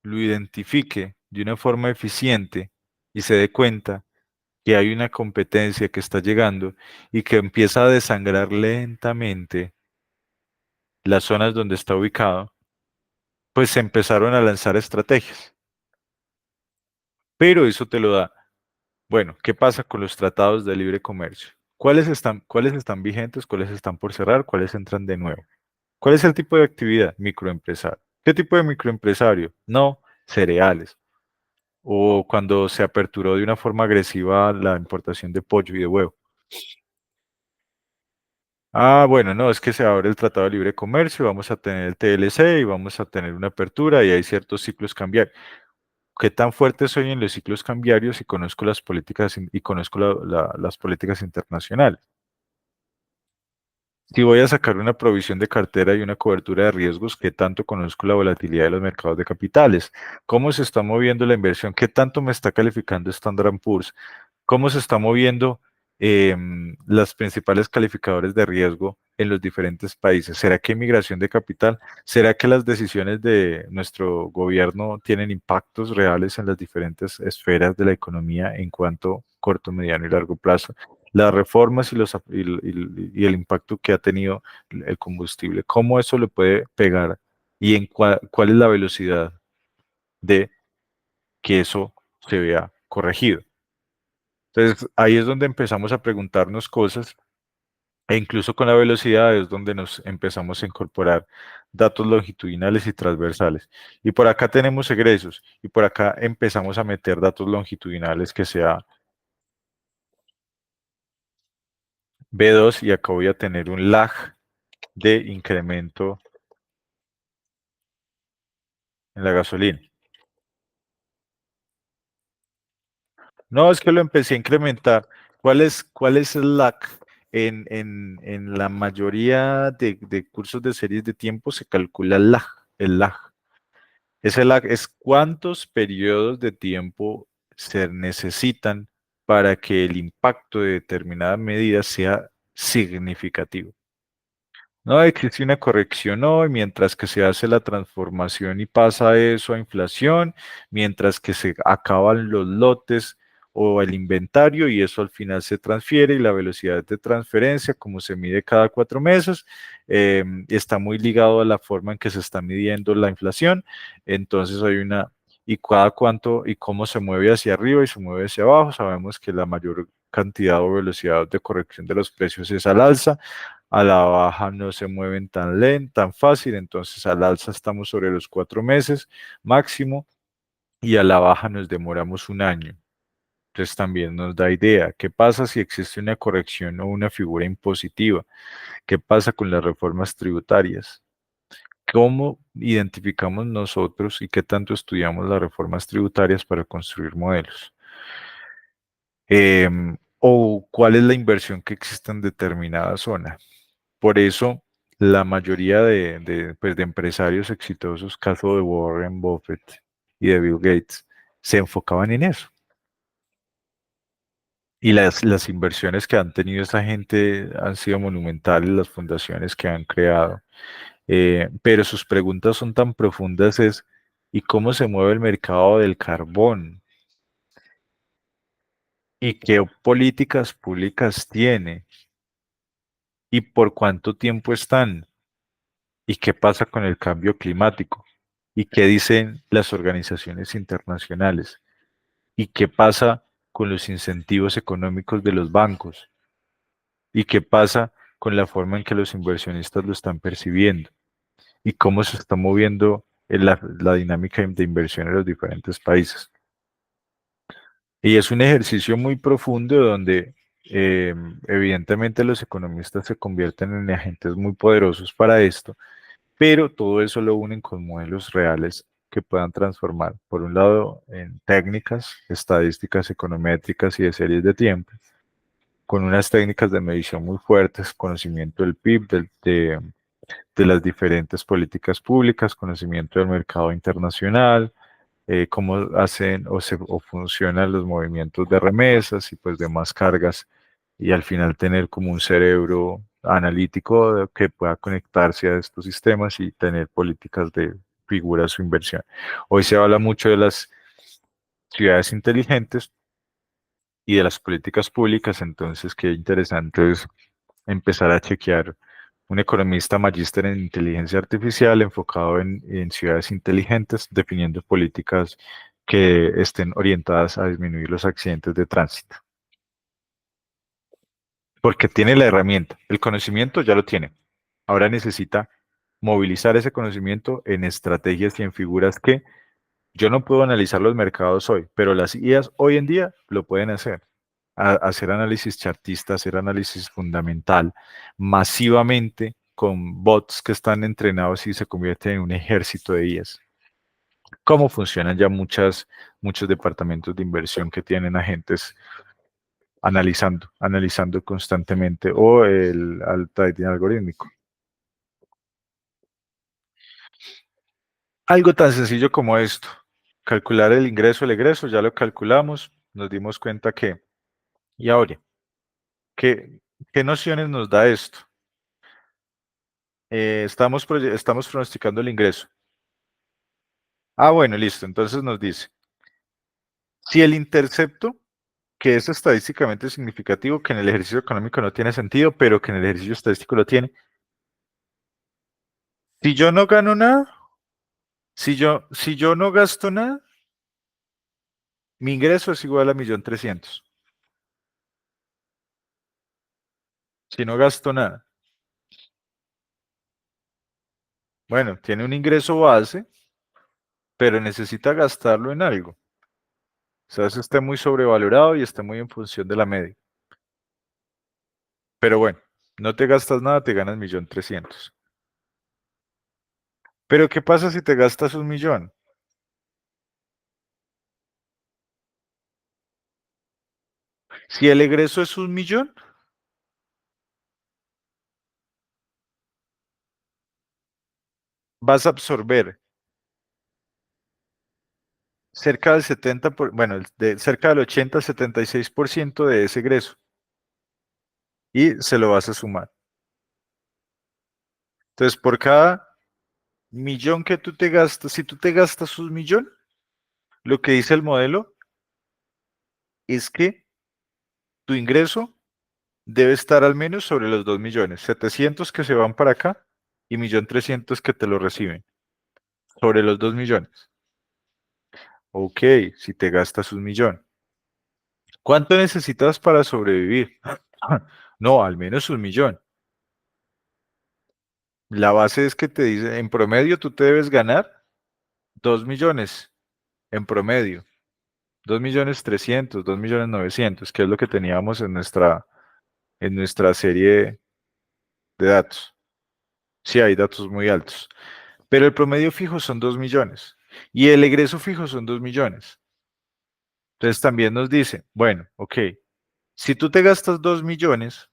S1: lo identifique de una forma eficiente y se dé cuenta que hay una competencia que está llegando y que empieza a desangrar lentamente las zonas donde está ubicado, pues se empezaron a lanzar estrategias. Pero eso te lo da. Bueno, ¿qué pasa con los tratados de libre comercio? ¿Cuáles están vigentes? ¿Cuáles están por cerrar? ¿Cuáles entran de nuevo? ¿Cuál es el tipo de actividad? Microempresario. ¿Qué tipo de microempresario? No, cereales. O cuando se aperturó de una forma agresiva la importación de pollo y de huevo. Ah, bueno, no, es que se abre el Tratado de Libre Comercio, vamos a tener el TLC y vamos a tener una apertura y hay ciertos ciclos cambiarios. ¿Qué tan fuerte soy en los ciclos cambiarios y conozco las políticas y conozco las políticas internacionales? Si voy a sacar una provisión de cartera y una cobertura de riesgos, ¿qué tanto conozco la volatilidad de los mercados de capitales? ¿Cómo se está moviendo la inversión? ¿Qué tanto me está calificando Standard Poor's? ¿Cómo se está moviendo las principales calificadores de riesgo en los diferentes países? ¿Será que hay migración de capital? ¿Será que las decisiones de nuestro gobierno tienen impactos reales en las diferentes esferas de la economía en cuanto corto, mediano y largo plazo? Las reformas y el impacto que ha tenido el combustible, ¿cómo eso le puede pegar y cuál es la velocidad de que eso se vea corregido? Entonces, ahí es donde empezamos a preguntarnos cosas e incluso con la velocidad es donde nos empezamos a incorporar datos longitudinales y transversales. Y por acá tenemos egresos y por acá empezamos a meter datos longitudinales que sea B2 y acá voy a tener un lag de incremento en la gasolina. No, es que lo empecé a incrementar. ¿Cuál es el lag? En la mayoría de cursos de series de tiempo se calcula el lag. Es cuántos periodos de tiempo se necesitan para que el impacto de determinada medida sea significativo. No existe una corrección hoy, mientras que se hace la transformación y pasa eso a inflación, mientras que se acaban los lotes o el inventario y eso al final se transfiere y la velocidad de transferencia, como se mide cada 4 meses, está muy ligado a la forma en que se está midiendo la inflación. Entonces hay una, y cada cuánto y cómo se mueve hacia arriba y se mueve hacia abajo. Sabemos que la mayor cantidad o velocidad de corrección de los precios es al alza, a la baja no se mueven tan lento, tan fácil, entonces al alza estamos sobre los 4 meses máximo y a la baja nos demoramos un año. Entonces también nos da idea, ¿qué pasa si existe una corrección o una figura impositiva? ¿Qué pasa con las reformas tributarias? ¿Cómo identificamos nosotros y qué tanto estudiamos las reformas tributarias para construir modelos? ¿O cuál es la inversión que existe en determinada zona? Por eso, la mayoría pues, de empresarios exitosos, caso de Warren Buffett y de Bill Gates, se enfocaban en eso. Y las inversiones que han tenido esa gente han sido monumentales, las fundaciones que han creado. Pero sus preguntas son tan profundas ¿y cómo se mueve el mercado del carbón? ¿Y qué políticas públicas tiene? ¿Y por cuánto tiempo están? ¿Y qué pasa con el cambio climático? ¿Y qué dicen las organizaciones internacionales? ¿Y qué pasa con los incentivos económicos de los bancos? ¿Y qué pasa con la forma en que los inversionistas lo están percibiendo? ¿Y cómo se está moviendo la dinámica de inversión en los diferentes países? Y es un ejercicio muy profundo donde evidentemente los economistas se convierten en agentes muy poderosos para esto, pero todo eso lo unen con modelos reales que puedan transformar, por un lado, en técnicas, estadísticas, econométricas y de series de tiempo, con unas técnicas de medición muy fuertes, conocimiento del PIB, de las diferentes políticas públicas, conocimiento del mercado internacional, cómo hacen o funcionan los movimientos de remesas y pues demás cargas y al final tener como un cerebro analítico que pueda conectarse a estos sistemas y tener políticas de figura su inversión. Hoy se habla mucho de las ciudades inteligentes y de las políticas públicas, entonces qué interesante es empezar a chequear un economista magíster en inteligencia artificial enfocado en ciudades inteligentes, definiendo políticas que estén orientadas a disminuir los accidentes de tránsito. Porque tiene la herramienta, el conocimiento ya lo tiene. Ahora necesita movilizar ese conocimiento en estrategias y en figuras que yo no puedo analizar los mercados hoy, pero las IAs hoy en día lo pueden hacer. Hacer análisis chartista, hacer análisis fundamental, masivamente con bots que están entrenados y se convierten en un ejército de IAs. ¿Cómo funcionan ya muchos departamentos de inversión que tienen agentes analizando constantemente o al trading algorítmico? Algo tan sencillo como esto, calcular el egreso, ya lo calculamos, nos dimos cuenta que, y ahora, ¿qué nociones nos da esto? Estamos pronosticando el ingreso. Ah, bueno, listo, entonces nos dice, si el intercepto, que es estadísticamente significativo, que en el ejercicio económico no tiene sentido, pero que en el ejercicio estadístico lo tiene, si yo no gano nada, si yo no gasto nada, mi ingreso es igual a 1.300.000. Si no gasto nada. Bueno, tiene un ingreso base, pero necesita gastarlo en algo. O sea, eso está muy sobrevalorado y está muy en función de la media. Pero bueno, no te gastas nada, te ganas 1.300.000. Pero ¿qué pasa si te gastas 1.000.000? Si el egreso es 1.000.000, vas a absorber cerca del 70%, bueno, cerca del 80-76% de ese egreso. Y se lo vas a sumar. Entonces, por cada millón que tú te gastas, si tú te gastas un millón, lo que dice el modelo es que tu ingreso debe estar al menos sobre los 2 millones, 700 que se van para acá y 1.300.000 que te lo reciben, sobre los 2 millones. Ok, si te gastas un millón. ¿Cuánto necesitas para sobrevivir? No, al menos un millón. La base es que te dice, en promedio tú te debes ganar 2 millones, en promedio. 2.300.000, 2.900.000, que es lo que teníamos en nuestra serie de datos. Sí, hay datos muy altos. Pero el promedio fijo son 2 millones y el egreso fijo son 2 millones. Entonces también nos dice, bueno, ok, si tú te gastas 2 millones,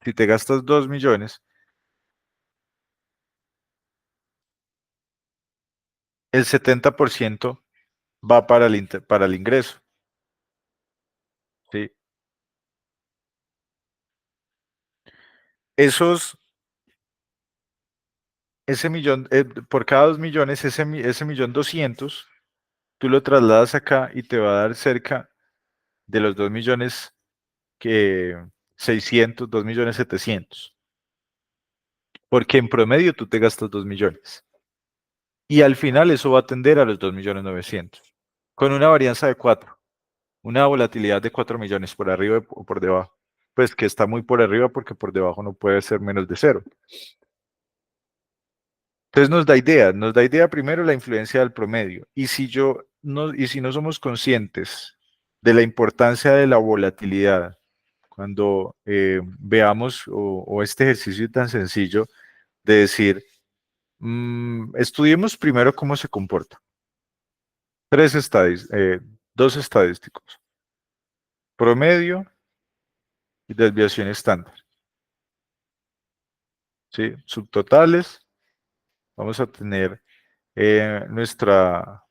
S1: si te gastas 2 millones, el 70% va para el ingreso. ¿Sí? Ese millón, por cada 2 millones, ese 1.200.000, tú lo trasladas acá y te va a dar cerca de los 2 millones que 600, 2.700.000. Porque en promedio tú te gastas 2 millones. Y al final eso va a tender a los 2.900.000. Con una varianza de 4. Una volatilidad de 4 millones por arriba o por debajo. Pues que está muy por arriba porque por debajo no puede ser menos de 0. Entonces nos da idea primero la influencia del promedio. Y si no somos conscientes de la importancia de la volatilidad, cuando veamos o este ejercicio tan sencillo de decir, estudiemos primero cómo se comporta. Dos estadísticos, promedio y desviación estándar. ¿Sí? Subtotales, vamos a tener nuestra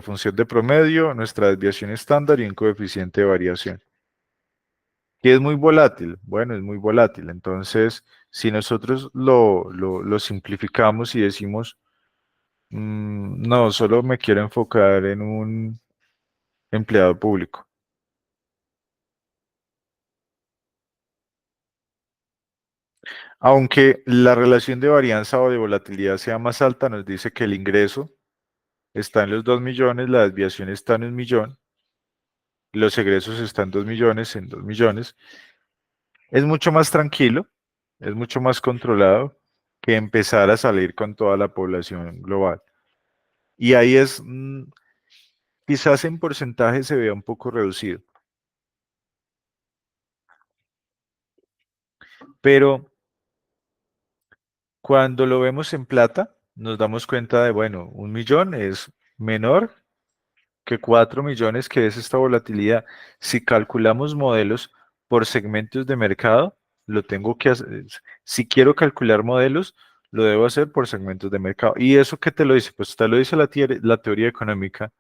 S1: función de promedio, nuestra desviación estándar y un coeficiente de variación. ¿Que es muy volátil? Bueno, es muy volátil. Entonces, si nosotros lo simplificamos y decimos, no, solo me quiero enfocar en un empleado público. Aunque la relación de varianza o de volatilidad sea más alta, nos dice que el ingreso está en los 2 millones, la desviación está en 1 millón, los egresos están en 2 millones, en 2 millones. Es mucho más tranquilo, es mucho más controlado que empezar a salir con toda la población global. Y ahí quizás en porcentaje se vea un poco reducido. Pero cuando lo vemos en plata, nos damos cuenta de, bueno, 1 millón es menor que 4 millones, que es esta volatilidad. Si calculamos modelos por segmentos de mercado, lo tengo que hacer. Si quiero calcular modelos, lo debo hacer por segmentos de mercado. ¿Y eso qué te lo dice? Pues te lo dice la teoría económica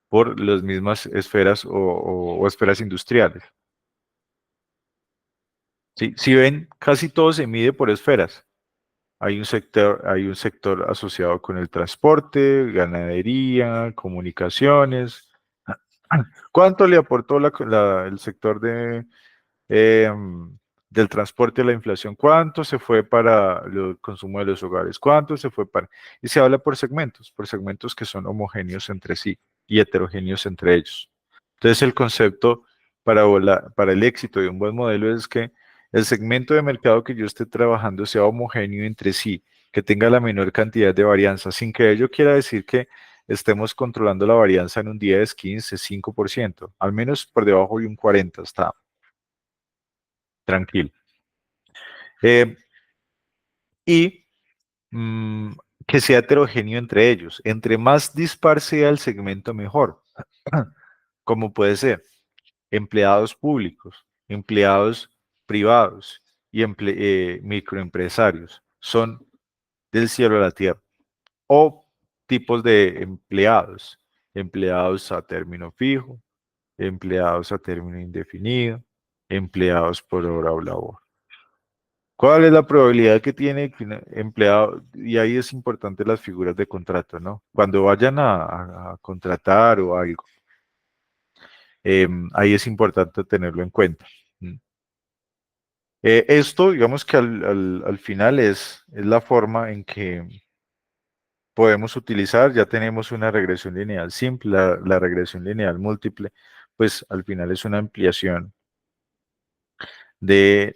S1: por las mismas esferas o esferas industriales. ¿Sí? Si ven, casi todo se mide por esferas. Hay un sector asociado con el transporte, ganadería, comunicaciones. ¿Cuánto le aportó el sector del transporte a la inflación? ¿Cuánto se fue para el consumo de los hogares? ¿Cuánto se fue para...? Y se habla por segmentos que son homogéneos entre sí y heterogéneos entre ellos. Entonces el concepto para el éxito de un buen modelo es que el segmento de mercado que yo esté trabajando sea homogéneo entre sí, que tenga la menor cantidad de varianza, sin que ello quiera decir que estemos controlando la varianza en un 10, 15, 5%, al menos por debajo de un 40%, está tranquilo. Y mm, que sea heterogéneo entre ellos. Entre más dispar sea el segmento, mejor. Como puede ser empleados públicos, empleados privados y microempresarios. Son del cielo a la tierra. O tipos de empleados. empleados a término fijo, empleados a término indefinido, empleados por hora o labor. ¿Cuál es la probabilidad que tiene que un empleado? Y ahí es importante las figuras de contrato, ¿no? Cuando vayan a contratar o algo, ahí es importante tenerlo en cuenta. Esto, digamos que al final es la forma en que podemos utilizar, ya tenemos una regresión lineal simple, la regresión lineal múltiple, pues al final es una ampliación de